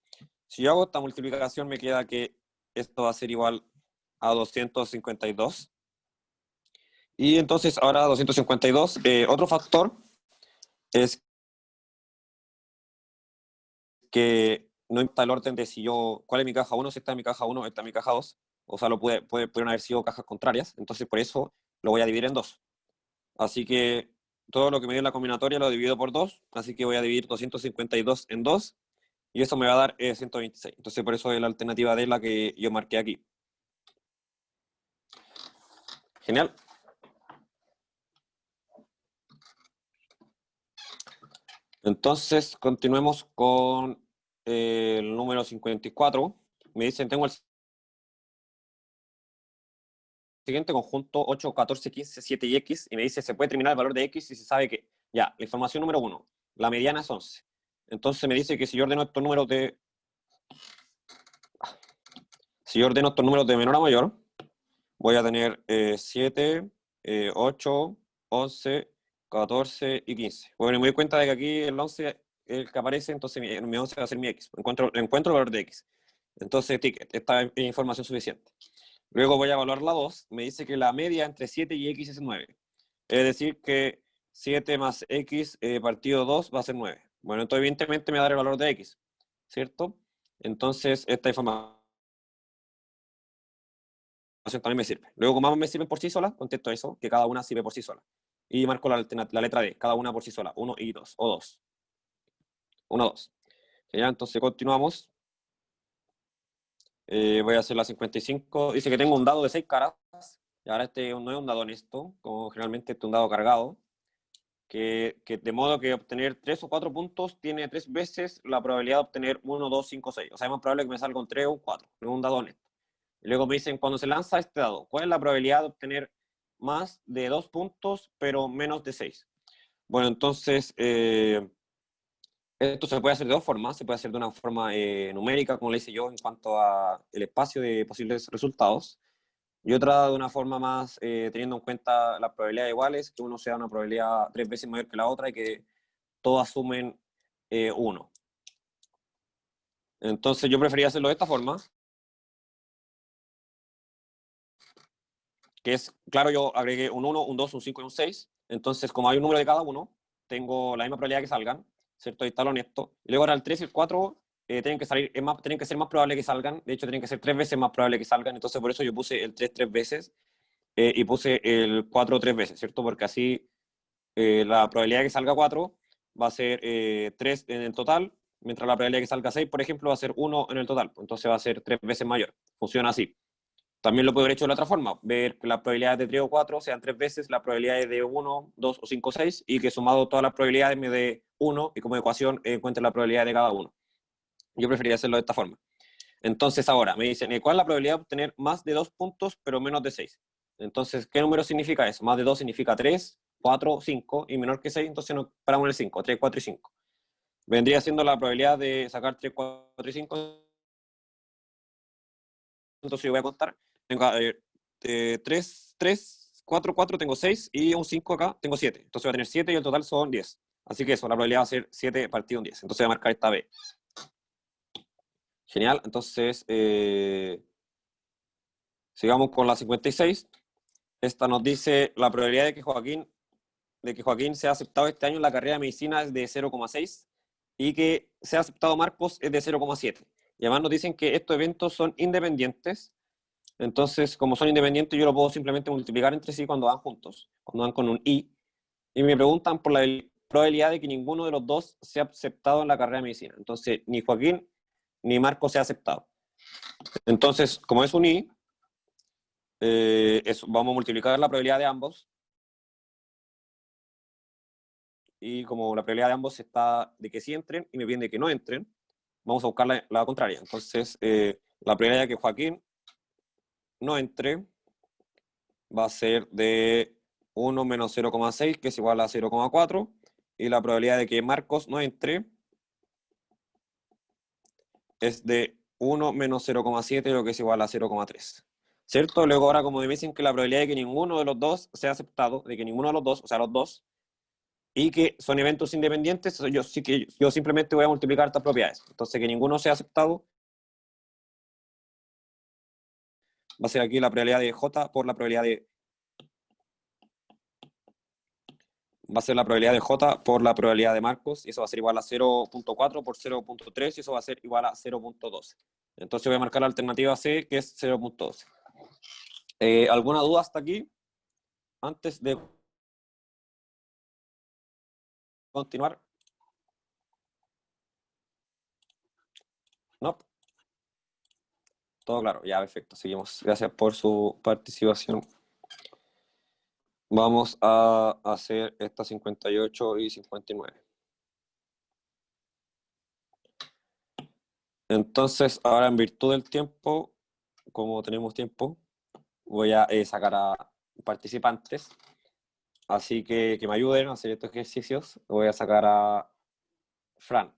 Si yo hago esta multiplicación me queda que esto va a ser igual a 252. Y entonces ahora 252, otro factor es que no importa el orden de si yo, cuál es mi caja 1, si está en mi caja 1, está en mi caja 2, o sea, pueden haber sido cajas contrarias, entonces por eso lo voy a dividir en 2. Así que todo lo que me dio en la combinatoria lo divido por 2, así que voy a dividir 252 en 2, y eso me va a dar 126. Entonces por eso es la alternativa D la que yo marqué aquí. Genial. Entonces continuemos con el número 54. Me dicen, tengo el siguiente conjunto 8, 14, 15, 7 y x, y me dice, se puede determinar el valor de x y se sabe que, ya, la información número 1, la mediana es 11. Entonces me dice que si yo ordeno estos números de menor a mayor, voy a tener 7, 8, 11, 14 y 15. Bueno, me doy cuenta de que aquí el 11 es el que aparece, entonces mi 11 va a ser mi x. Encuentro el valor de x. Entonces, ticket, esta es información suficiente. Luego voy a evaluar la 2. Me dice que la media entre 7 y x es 9. Es decir, que 7 más x partido 2 va a ser 9. Bueno, entonces evidentemente me va a dar el valor de x, ¿cierto? Entonces, esta información también me sirve. Luego, como ambas me sirven por sí solas, contesto eso, que cada una sirve por sí sola. Y marco la letra D, cada una por sí sola, 1 y 2, o 2. 1, 2. Genial, entonces continuamos. Voy a hacer la 55. Dice que tengo un dado de 6 caras. Y ahora este no es un dado honesto, como generalmente este es un dado cargado. Que de modo que obtener 3 o 4 puntos tiene 3 veces la probabilidad de obtener 1, 2, 5, 6. O sea, es más probable que me salga un 3 o un 4. No es un dado honesto. Y luego me dicen, cuando se lanza este dado, ¿cuál es la probabilidad de obtener más de 2 puntos, pero menos de 6? Bueno, entonces, esto se puede hacer de dos formas. Se puede hacer de una forma numérica, como le hice yo, en cuanto a el espacio de posibles resultados. Y otra de una forma más teniendo en cuenta las probabilidades iguales, que uno sea una probabilidad 3 veces mayor que la otra y que todas sumen 1. Entonces yo prefería hacerlo de esta forma, que es, claro, yo agregué un 1, un 2, un 5 y un 6. Entonces, como hay un número de cada uno, tengo la misma probabilidad que salgan, ¿cierto? Ahí está lo honesto. Y luego ahora el 3 y el 4 tienen que salir, tienen que ser más probable que salgan. De hecho, tienen que ser 3 veces más probable que salgan. Entonces, por eso yo puse el 3 veces y puse el 4 3 veces, ¿cierto? Porque así la probabilidad de que salga 4 va a ser 3 en el total, mientras la probabilidad de que salga 6, por ejemplo, va a ser 1 en el total. Entonces va a ser 3 veces mayor. Funciona así. También lo puedo haber hecho de la otra forma, ver que las probabilidades de 3 o 4 sean 3 veces las probabilidades de 1, 2 o 5 o 6 y que sumado todas las probabilidades me dé 1 y como ecuación encuentre la probabilidad de cada uno. Yo preferiría hacerlo de esta forma. Entonces ahora me dicen, ¿cuál es la probabilidad de obtener más de 2 puntos pero menos de 6? Entonces, ¿qué número significa eso? Más de 2 significa 3, 4, 5 y menor que 6, entonces nos paramos en el 5, 3, 4 y 5. Vendría siendo la probabilidad de sacar 3, 4 y 5. Entonces yo voy a contar. Tengo 3, 3, 4, 4, tengo 6 y un 5 acá, tengo 7. Entonces voy a tener 7 y el total son 10. Así que eso, la probabilidad va a ser 7 partido en 10. Entonces voy a marcar esta B. Genial, entonces sigamos con la 56. Esta nos dice la probabilidad de que Joaquín sea aceptado este año en la carrera de medicina es de 0,6 y que sea aceptado Marcos es de 0,7. Y además nos dicen que estos eventos son independientes. Entonces, como son independientes, yo lo puedo simplemente multiplicar entre sí cuando van juntos, cuando van con un i. Y me preguntan por la probabilidad de que ninguno de los dos sea aceptado en la carrera de medicina. Entonces, ni Joaquín ni Marcos sea aceptado. Entonces, como es un i, vamos a multiplicar la probabilidad de ambos. Y como la probabilidad de ambos está de que sí entren y me piden de que no entren, vamos a buscar la contraria. Entonces, la probabilidad de que Joaquín no entre va a ser de 1 menos 0,6, que es igual a 0,4, y la probabilidad de que Marcos no entre es de 1 menos 0,7, lo que es igual a 0,3. ¿Cierto? Luego ahora como me dicen que la probabilidad de que ninguno de los dos sea aceptado, de que ninguno de los dos, o sea, los dos, y que son eventos independientes, yo simplemente voy a multiplicar estas propiedades. Entonces, que ninguno sea aceptado va a ser aquí la probabilidad de J por la probabilidad de... Va a ser la probabilidad de J por la probabilidad de Marcos, y eso va a ser igual a 0,4 por 0,3, y eso va a ser igual a 0,12. Entonces voy a marcar la alternativa C, que es 0,12. ¿Alguna duda hasta aquí? Antes de continuar. ¿No? Todo claro, ya perfecto, seguimos. Gracias por su participación. Vamos a hacer estas 58 y 59. Entonces, ahora en virtud del tiempo, como tenemos tiempo, voy a sacar a participantes. Así que me ayuden a hacer estos ejercicios. Voy a sacar a Fran.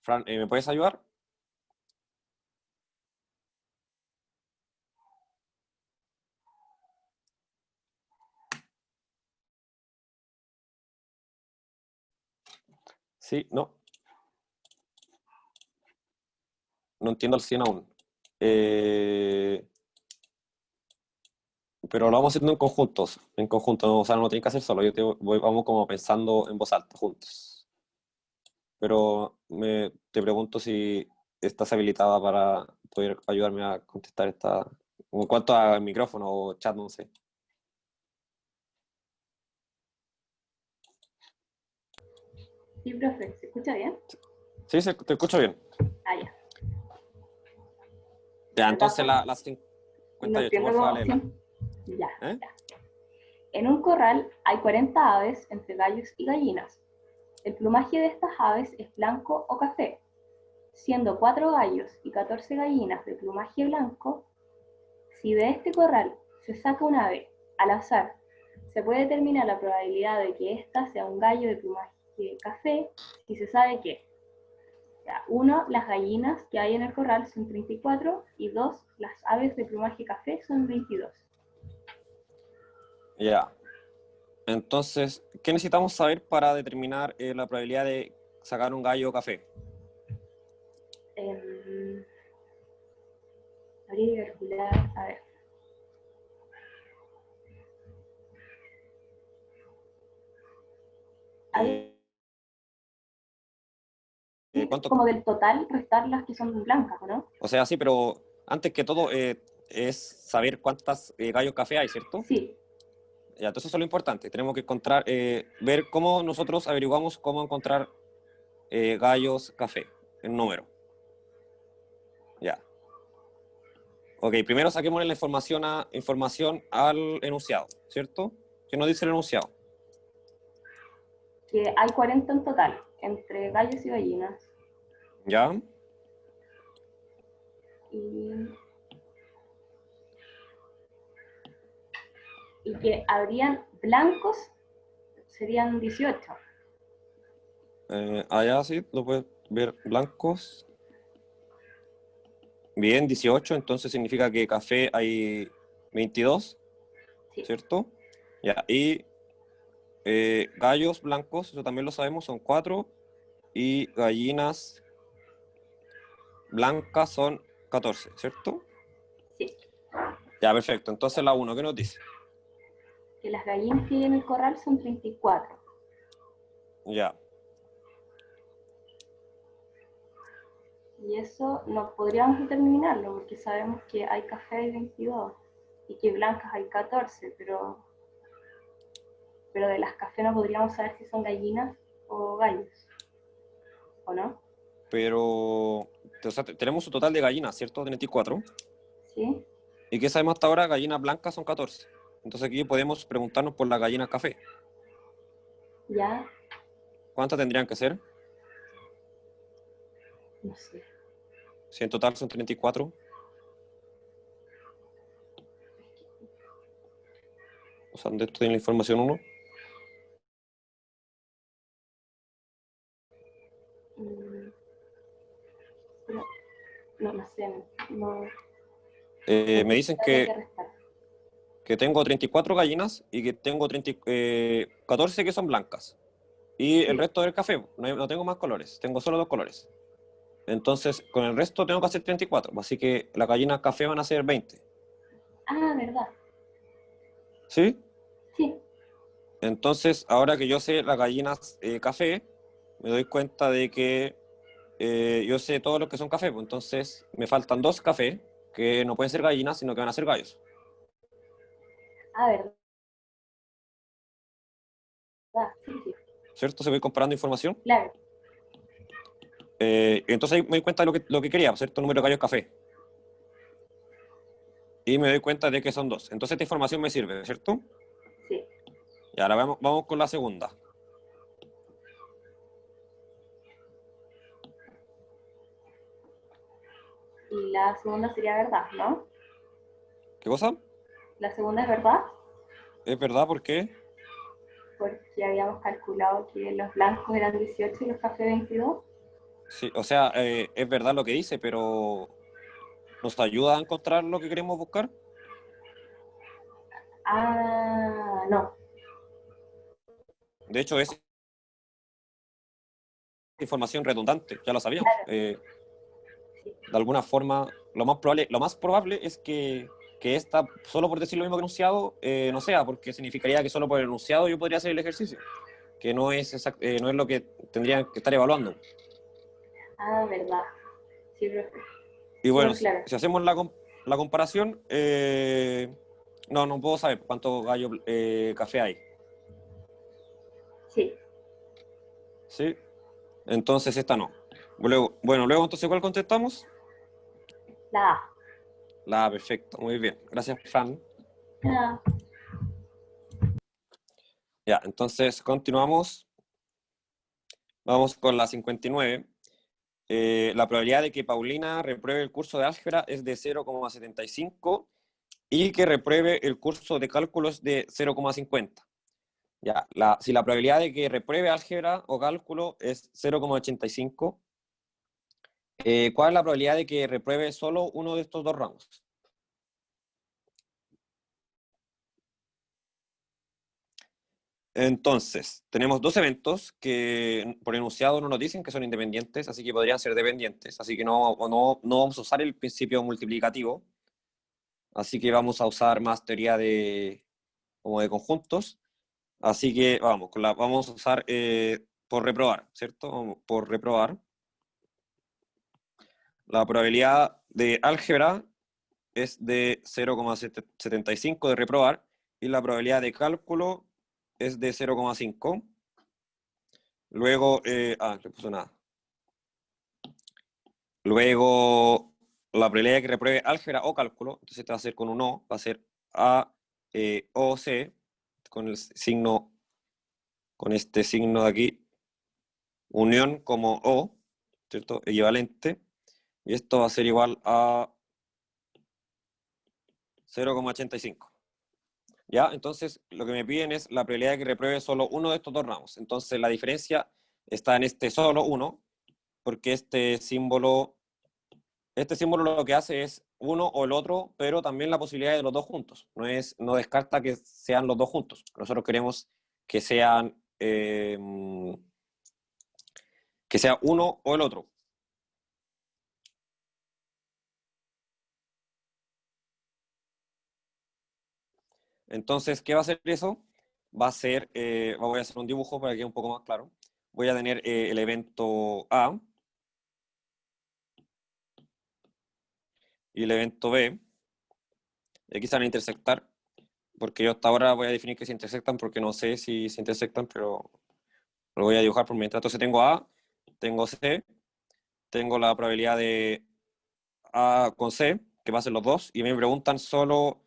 Fran, ¿me puedes ayudar? Sí, no. No entiendo al 100 aún. Pero lo vamos haciendo en conjuntos. En conjunto, no, o sea, no lo tienes que hacer solo. Vamos como pensando en voz alta, juntos. Pero te pregunto si estás habilitada para poder ayudarme a contestar esta En cuanto a micrófono o chat, no sé. Sí, profe, ¿se escucha bien? Sí, te escucho bien. Ah, ya. Ya, De todas entonces formas, las no 58, entiendo porfa, cómo... léela. Ya, ¿Eh? ya. En un corral hay 40 aves entre gallos y gallinas. El plumaje de estas aves es blanco o café, siendo 4 gallos y 14 gallinas de plumaje blanco. Si de este corral se saca un ave al azar, se puede determinar la probabilidad de que ésta sea un gallo de plumaje café si se sabe que, uno, las gallinas que hay en el corral son 34 y dos, las aves de plumaje café son 22. Ya. Entonces, ¿qué necesitamos saber para determinar la probabilidad de sacar un gallo café? Habría que calcular, a ver. Eh, ¿Cuánto? Como del total, restar las que son blancas, ¿no? O sea, sí, pero antes que todo es saber cuántas gallos café hay, ¿cierto? Sí. Ya, entonces eso es lo importante. Tenemos que encontrar, ver cómo nosotros averiguamos cómo encontrar gallos café, el número. Ya. Ok, primero saquemos la información al enunciado, ¿cierto? ¿Qué nos dice el enunciado? Que hay 40 en total, entre gallos y gallinas. ¿Ya? Y que habrían blancos, serían 18. Allá sí, lo puedes ver blancos. Bien, 18, entonces significa que café hay 22, Sí. ¿cierto? Ya, y gallos blancos, eso también lo sabemos, son 4, y gallinas blancas son 14, ¿cierto? Sí. Ya, perfecto. Entonces la 1, ¿qué nos dice? Que las gallinas que hay en el corral son 34. Ya. Y eso no podríamos determinarlo porque sabemos que hay café hay 22 y que blancas hay 14, pero de las café no podríamos saber si son gallinas o gallos, ¿o no? Pero, o sea, tenemos un total de gallinas, ¿cierto? 34. ¿Sí? ¿Y qué sabemos hasta ahora? Gallinas blancas son 14. Entonces aquí podemos preguntarnos por las gallinas café. ¿Ya? ¿Cuántas tendrían que ser? No sé. Si en total son 34. O sea, ¿dónde esto tiene la información 1? No, no sé. No, Me porque dicen habría que restar. que tengo 34 gallinas y que tengo 14 que son blancas. Y el Sí. resto del café, no tengo más colores, tengo solo 2 colores. Entonces, con el resto tengo que hacer 34. Así que las gallinas café van a ser 20. Ah, ¿verdad? ¿Sí? Sí. Entonces, ahora que yo sé las gallinas café, me doy cuenta de que yo sé todo lo que son café. Pues, entonces, me faltan 2 cafés que no pueden ser gallinas, sino que van a ser gallos. Ah, ¿verdad? Sí, sí. ¿Cierto? Se voy comparando información. Claro. Entonces ahí me doy cuenta de lo que quería, ¿cierto? Número de gallos café. Y me doy cuenta de que son 2. Entonces esta información me sirve, ¿cierto? Sí. Y ahora vamos con la segunda. Y la segunda sería verdad, ¿no? ¿Qué cosa? La segunda es verdad ¿Es verdad? ¿Por qué? porque habíamos calculado que los blancos eran 18 y los cafés 22. Sí, o sea, es verdad lo que dice, pero ¿nos ayuda a encontrar lo que queremos buscar? Ah, no. De hecho, es información redundante, ya lo sabíamos. Claro, sí. De alguna forma, lo más probable es que esta, solo por decir lo mismo que enunciado, no sea, porque significaría que solo por el enunciado yo podría hacer el ejercicio, que no es lo que tendrían que estar evaluando. Ah, verdad. Sí, profe. Y Súper bueno, claro. si hacemos la comparación, no puedo saber cuánto gallo café hay. Sí, ¿Sí? Entonces esta no. Luego entonces, ¿cuál contestamos? la A. La A, perfecto, muy bien. Gracias, Fran. Ah, Ya, entonces continuamos. Vamos con la 59. La probabilidad de que Paulina repruebe el curso de álgebra es de 0,75 y que repruebe el curso de cálculo es de 0,50. Ya, si la probabilidad de que repruebe álgebra o cálculo es 0,85, ¿cuál es la probabilidad de que repruebe solo uno de estos dos ramos? Entonces, tenemos dos eventos que por enunciado no nos dicen que son independientes, así que podrían ser dependientes. Así que no vamos a usar el principio multiplicativo. Así que vamos a usar más teoría como de conjuntos. Así que vamos a usar por reprobar, ¿cierto? Por reprobar. La probabilidad de álgebra es de 0,75 de reprobar y la probabilidad de cálculo es de 0,5. Luego, le puso nada. Luego, la probabilidad de que repruebe álgebra o cálculo, entonces este va a ser con un O, va a ser A, O, C, con el signo, con este signo de aquí, unión como O, ¿cierto? Equivalente, y esto va a ser igual a 0,85. ¿Ya? Entonces, lo que me piden es la probabilidad de que repruebe solo uno de estos dos ramos. Entonces, la diferencia está en este solo uno, porque este símbolo lo que hace es uno o el otro, pero también la posibilidad de los dos juntos. No descarta que sean los dos juntos. Nosotros queremos que que sea uno o el otro. Entonces, ¿qué va a hacer eso? Voy a hacer un dibujo para que quede un poco más claro. Voy a tener el evento A y el evento B. Y aquí se van a intersectar, porque yo hasta ahora voy a definir que se intersectan, porque no sé si se intersectan, pero lo voy a dibujar por mientras. Entonces tengo A, tengo C, tengo la probabilidad de A con C, que pasen los dos, y me preguntan solo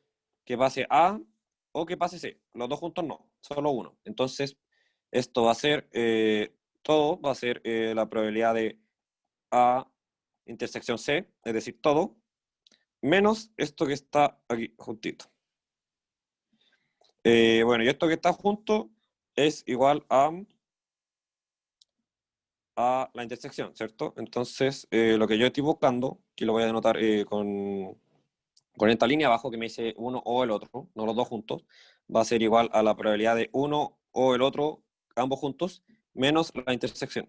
que pase A o que pase C. Los dos juntos no, solo uno. Entonces, esto va a ser, todo va a ser la probabilidad de A intersección C, es decir, todo, menos esto que está aquí juntito. Bueno, y esto que está junto es igual a la intersección, ¿cierto? Entonces, lo que yo estoy buscando, que lo voy a denotar con esta línea abajo que me dice uno o el otro, no los dos juntos, va a ser igual a la probabilidad de uno o el otro, ambos juntos, menos la intersección.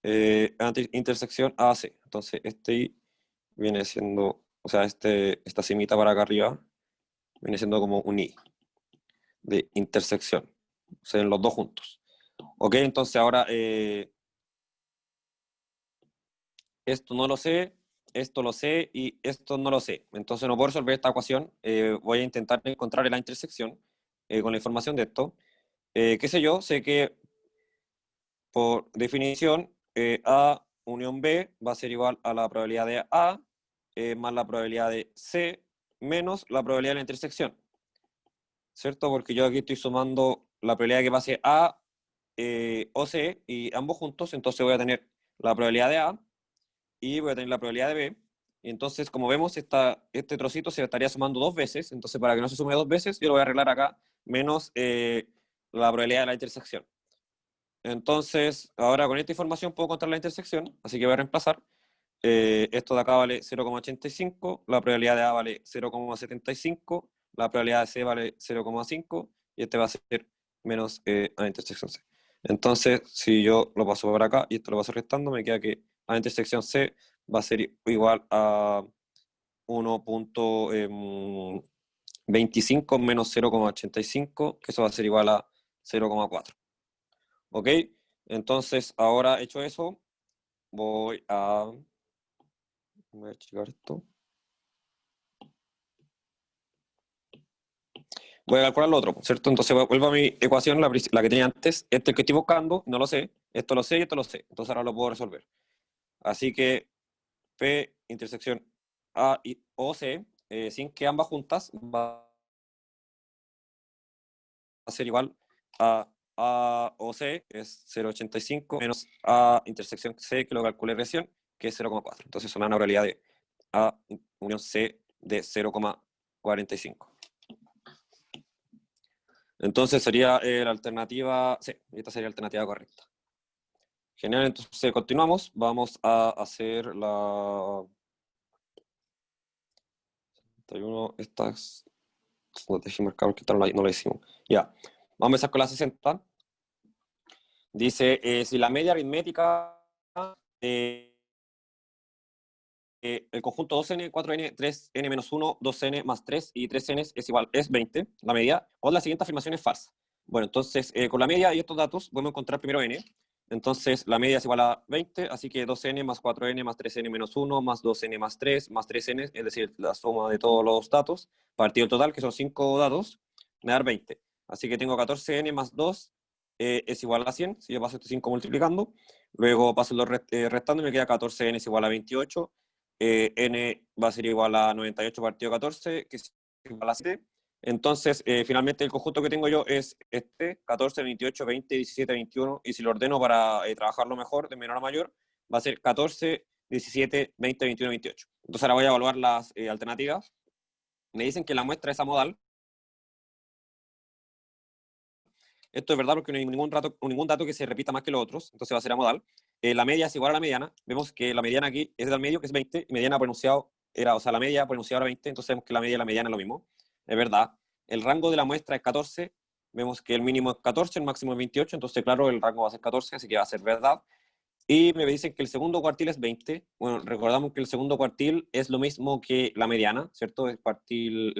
Intersección AC. Entonces, este viene siendo, o sea, esta cimita para acá arriba, viene siendo como un I de intersección. O sea, en los dos juntos. Ok, entonces ahora esto no lo sé, esto lo sé y esto no lo sé. Entonces no puedo resolver esta ecuación. Voy a intentar encontrar la intersección con la información de esto. ¿Qué sé yo? Sé que por definición A unión B va a ser igual a la probabilidad de A más la probabilidad de C menos la probabilidad de la intersección. ¿Cierto? Porque yo aquí estoy sumando la probabilidad de que pase A o C y ambos juntos, entonces voy a tener la probabilidad de A y voy a tener la probabilidad de B. Y entonces, como vemos, este trocito se estaría sumando dos veces. Entonces, para que no se sume dos veces, yo lo voy a arreglar acá, menos la probabilidad de la intersección. Entonces, ahora con esta información puedo encontrar la intersección, así que voy a reemplazar. Esto de acá vale 0,85, la probabilidad de A vale 0,75, la probabilidad de C vale 0,5 y este va a ser menos a la intersección C. Entonces, si yo lo paso por acá y esto lo paso restando, me queda que a la intersección C va a ser igual a 1,25 menos 0,85, que eso va a ser igual a 0,4. ¿Ok? Entonces, ahora hecho eso, voy a Voy a checar esto. Voy a calcular lo otro, ¿cierto? Entonces vuelvo a mi ecuación, la que tenía antes. Este que estoy buscando, no lo sé. Esto lo sé y esto lo sé. Entonces ahora lo puedo resolver. Así que P intersección A y O, C, sin que ambas juntas, va a ser igual a o C, es 0,85, menos A intersección C, que lo calculé recién, que es 0,4. Entonces eso me da una probabilidad de A unión C de 0,45. Entonces sería la alternativa C, esta sería la alternativa correcta. Genial, entonces continuamos. Vamos a hacer la 61, estas, no dejé marcar porque no la hicimos. Ya, vamos a empezar con la 60. Dice, si la media aritmética el conjunto 2n, 4n, 3n menos 1, 2n más 3 y 3n es 20, la media, o la siguiente afirmación es falsa. Bueno, entonces con la media y estos datos podemos encontrar primero n. Entonces la media es igual a 20, así que 2n más 4n más 3n menos 1 más 2n más 3 más 3n, es decir, la suma de todos los datos, partido total, que son 5 datos, me da 20. Así que tengo 14n más 2 es igual a 100, si yo paso estos 5 multiplicando, luego paso los restando y me queda 14n es igual a 28, n va a ser igual a 98 partido 14, que es igual a 7. Entonces, finalmente el conjunto que tengo yo es este, 14, 28, 20, 17, 21, y si lo ordeno para trabajarlo mejor, de menor a mayor, va a ser 14, 17, 20, 21, 28. Entonces ahora voy a evaluar las alternativas. Me dicen que la muestra es amodal. Esto es verdad porque no hay ningún dato que se repita más que los otros, entonces va a ser amodal. La media es igual a la mediana. Vemos que la mediana aquí es del medio, que es 20, y mediana por enunciado era, o sea, la media por enunciado era 20, entonces vemos que la media y la mediana es lo mismo. Es verdad. El rango de la muestra es 14, vemos que el mínimo es 14, el máximo es 28, entonces claro, el rango va a ser 14, así que va a ser verdad. Y me dicen que el segundo cuartil es 20. Bueno, recordamos que el segundo cuartil es lo mismo que la mediana, ¿cierto? El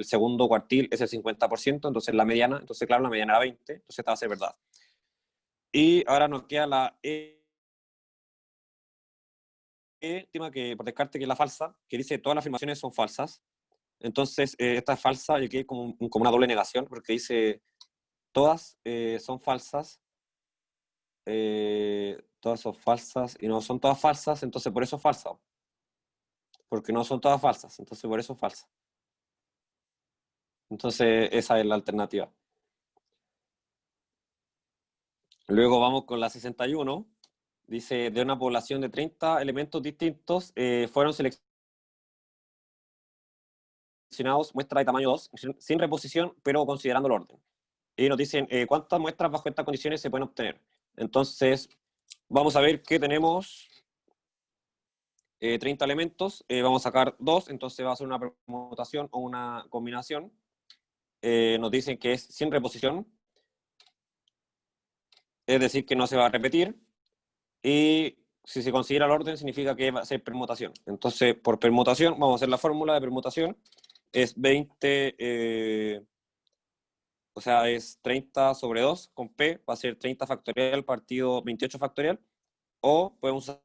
segundo cuartil es el 50%, entonces la mediana, entonces claro, la mediana era 20, entonces esta va a ser verdad. Y ahora nos queda la última, que por descarte, que es la falsa, que dice todas las afirmaciones son falsas. Entonces, esta es falsa, y aquí hay como una doble negación, porque dice todas son falsas, todas son falsas, y no son todas falsas, entonces por eso es falsa. Porque no son todas falsas, entonces por eso es falsa. Entonces, esa es la alternativa. Luego vamos con la 61. Dice, de una población de 30 elementos distintos, fueron seleccionados muestras de tamaño 2, sin reposición, pero considerando el orden. Y nos dicen, ¿cuántas muestras bajo estas condiciones se pueden obtener? Entonces, vamos a ver que tenemos 30 elementos, vamos a sacar 2, entonces va a ser una permutación o una combinación. Nos dicen que es sin reposición, es decir, que no se va a repetir, y si se considera el orden significa que va a ser permutación. Entonces, por permutación, vamos a hacer la fórmula de permutación, es 20, o sea, es 30 sobre 2 con P, va a ser 30 factorial partido 28 factorial, o podemos usar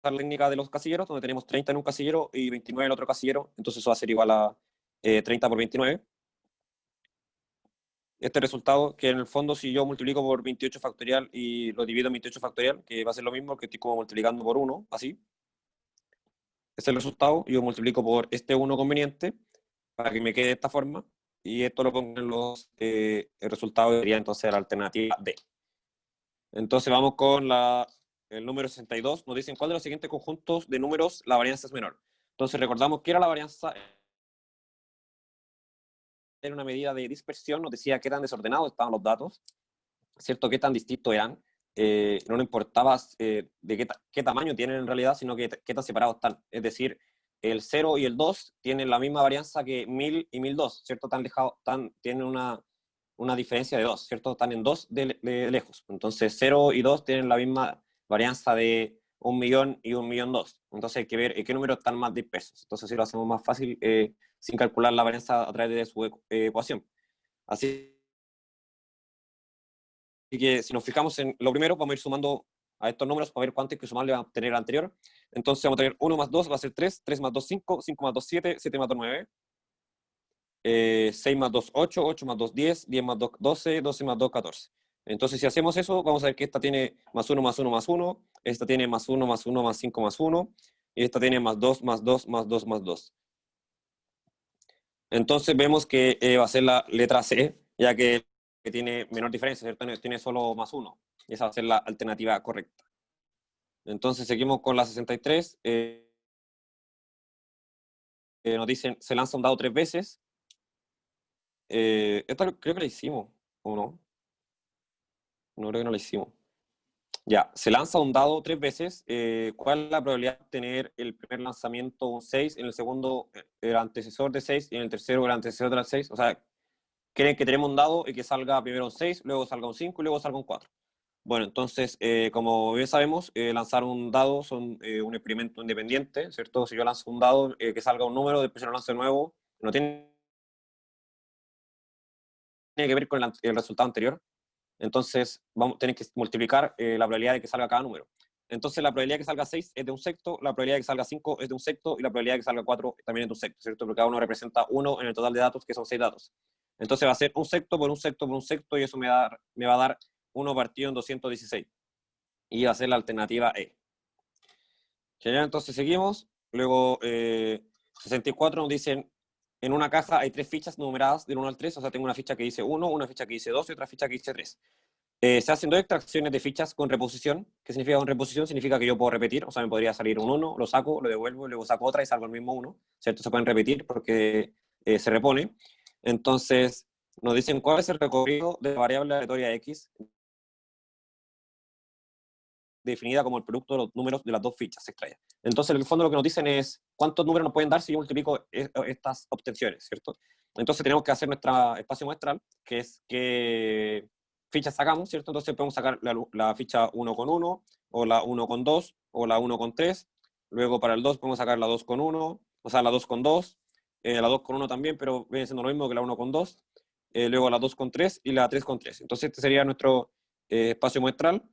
la técnica de los casilleros, donde tenemos 30 en un casillero y 29 en el otro casillero, entonces eso va a ser igual a 30 por 29. Este resultado, que en el fondo si yo multiplico por 28 factorial y lo divido en 28 factorial, que va a ser lo mismo, que estoy como multiplicando por 1, así. Este es el resultado, yo multiplico por este 1 conveniente, para que me quede de esta forma, y esto lo pongo en el resultado sería entonces la alternativa D. Entonces vamos con el número 62, nos dicen cuál de los siguientes conjuntos de números la varianza es menor. Entonces recordamos que era la varianza, era una medida de dispersión, nos decía qué tan desordenados estaban los datos, ¿cierto? Qué tan distintos eran. No nos importaba de qué tamaño tienen en realidad, sino qué tan separados están. Es decir, el 0 y el 2 tienen la misma varianza que 1000 y 1002, ¿cierto? Tienen una diferencia de 2, ¿cierto? Están en 2 de lejos. Entonces, 0 y 2 tienen la misma varianza de 1.000.000 y 1.000.002. Entonces, hay que ver qué números están más dispersos. Entonces, si lo hacemos más fácil, sin calcular la varianza a través de su ecuación. Así que si nos fijamos en lo primero, vamos a ir sumando a estos números para ver cuánto hay que sumarle a tener el anterior. Entonces vamos a tener 1 más 2 va a ser 3, 3 más 2, 5, 5 más 2, 7, 7 más 2, 9, 6 más 2, 8, 8 más 2, 10, 10 más 2, 12, 12 más 2, 14. Entonces, si hacemos eso, vamos a ver que esta tiene más 1 más 1 más 1, esta tiene más 1 más 1 más 5 más 1, y esta tiene más 2 más 2 más 2 más 2. Entonces vemos que va a ser la letra C, ya que tiene menor diferencia, ¿cierto? Tiene solo más 1. Y esa va a ser la alternativa correcta. Entonces seguimos con la 63. Nos dicen, se lanza un dado 3 veces. Esta creo que la hicimos, ¿o no? No creo que no la hicimos. Ya, se lanza un dado 3 veces. ¿Cuál es la probabilidad de tener el primer lanzamiento un 6, en el segundo el antecesor de 6 y en el tercero el antecesor del 6? O sea, creen que tenemos un dado y que salga primero un 6, luego salga un 5 y luego salga un 4. Bueno, entonces, como bien sabemos, lanzar un dado son un experimento independiente, ¿cierto? Si yo lanzo un dado que salga un número, después lo lanzo de nuevo, no tiene que ver con el resultado anterior. Entonces, tener que multiplicar la probabilidad de que salga cada número. Entonces, la probabilidad de que salga 6 es de un sexto, la probabilidad de que salga 5 es de un sexto, y la probabilidad de que salga 4 también es de un sexto, ¿cierto? Porque cada uno representa 1 en el total de datos, que son 6 datos. Entonces, va a ser un sexto por un sexto por un sexto, y eso me va a dar 1 partido en 216. Y va a ser la alternativa E. Genial, entonces seguimos. Luego, 64 nos dicen, en una caja hay 3 fichas numeradas del 1 al 3, o sea, tengo una ficha que dice 1, una ficha que dice 2 y otra ficha que dice 3. Se hacen 2 extracciones de fichas con reposición. ¿Qué significa con reposición? Significa que yo puedo repetir, o sea, me podría salir un 1, lo saco, lo devuelvo, luego saco otra y salgo el mismo 1, ¿cierto? Se pueden repetir porque se repone. Entonces, nos dicen cuál es el recorrido de la variable aleatoria X, definida como el producto de los números de las dos fichas extraídas. Entonces, en el fondo lo que nos dicen es cuántos números nos pueden dar si yo multiplico estas obtenciones, ¿cierto? Entonces tenemos que hacer nuestro espacio muestral, que es qué fichas sacamos, ¿cierto? Entonces podemos sacar la ficha 1 con 1, o la 1 con 2, o la 1 con 3. Luego para el 2 podemos sacar la 2 con 1, o sea, la 2 con 2, la 2 con 1 también, pero viene siendo lo mismo que la 1 con 2. Luego la 2 con 3 y la 3 con 3. Entonces este sería nuestro espacio muestral.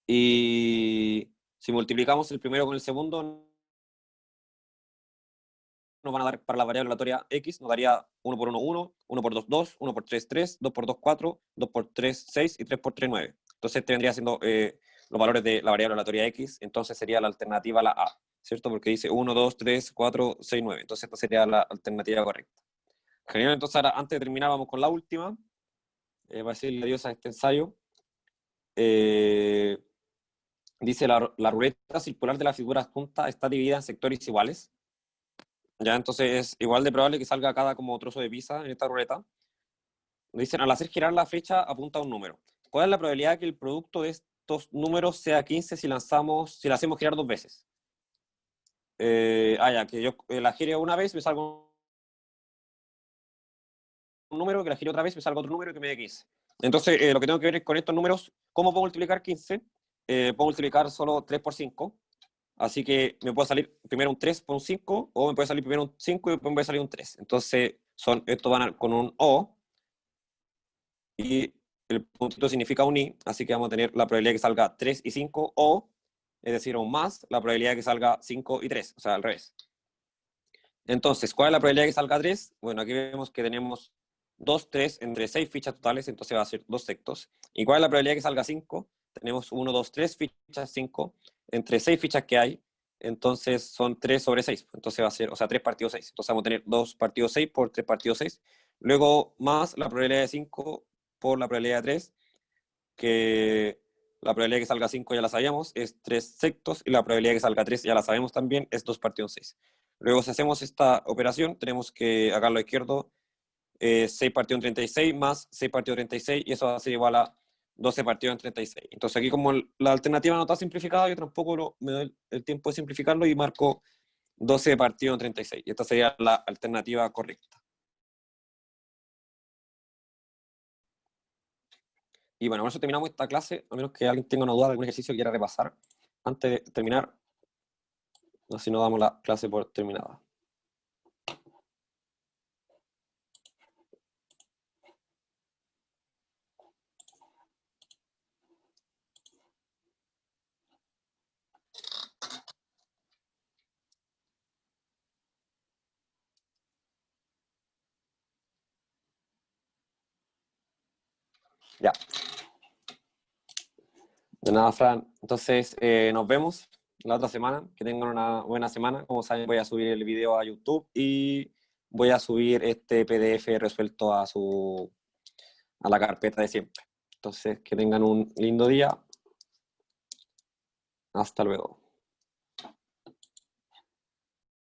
Y si multiplicamos el primero con el segundo, nos van a dar para la variable aleatoria X, nos daría 1 por 1, 1, 1 por 2, 2, 1 por 3, 3, 2 por 2, 4, 2 por 3, 6 y 3 por 3, 9. Entonces este vendría siendo los valores de la variable aleatoria X, entonces sería la alternativa la A, ¿cierto? Porque dice 1, 2, 3, 4, 6, 9. Entonces esta sería la alternativa correcta. Genial, entonces ahora antes de terminar vamos con la última. Para decirle adiós a este ensayo. Dice la ruleta circular de la figura adjunta está dividida en sectores iguales. Ya, entonces es igual de probable que salga cada como trozo de pizza en esta ruleta. Dicen, al hacer girar la flecha apunta a un número. ¿Cuál es la probabilidad de que el producto de estos números sea 15 si la hacemos girar 2 veces? Ya, que yo la gire una vez, me salga un número, que la gire otra vez, me salga otro número que me dé 15. Entonces, lo que tengo que ver es con estos números, ¿cómo puedo multiplicar 15? Puedo multiplicar solo 3 por 5. Así que me puede salir primero un 3 por un 5, o me puede salir primero un 5 y después me puede salir un 3. Entonces, estos van con un O, y el puntito significa un I, así que vamos a tener la probabilidad de que salga 3 y 5, o, es decir, un más, la probabilidad de que salga 5 y 3, o sea, al revés. Entonces, ¿cuál es la probabilidad de que salga 3? Bueno, aquí vemos que tenemos 2, 3 entre 6 fichas totales, entonces va a ser 2 sectos. ¿Y cuál es la probabilidad de que salga 5? Tenemos 1, 2, 3 fichas, 5, entre 6 fichas que hay, entonces son 3 sobre 6. Entonces va a ser, o sea, 3 partido 6. Entonces vamos a tener 2 partido 6 por 3 partido 6. Luego más la probabilidad de 5 por la probabilidad de 3, que la probabilidad de que salga 5 ya la sabíamos, es 3 sectos, y la probabilidad de que salga 3 ya la sabemos también, es 2 partido 6. Luego, si hacemos esta operación, tenemos que acá a lo izquierdo 6 partido en 36 más 6 partido en 36, y eso va a ser igual a 12 partido en 36. Entonces aquí, como la alternativa no está simplificada, yo tampoco me doy el tiempo de simplificarlo y marco 12 partido en 36. Y esta sería la alternativa correcta. Y bueno, con eso terminamos esta clase, a menos que alguien tenga una duda de algún ejercicio que quiera repasar antes de terminar, así no damos la clase por terminada. Ya. De nada, Fran. Entonces, nos vemos la otra semana. Que tengan una buena semana. Como saben, voy a subir el video a YouTube y voy a subir este PDF resuelto a la carpeta de siempre. Entonces, que tengan un lindo día. Hasta luego.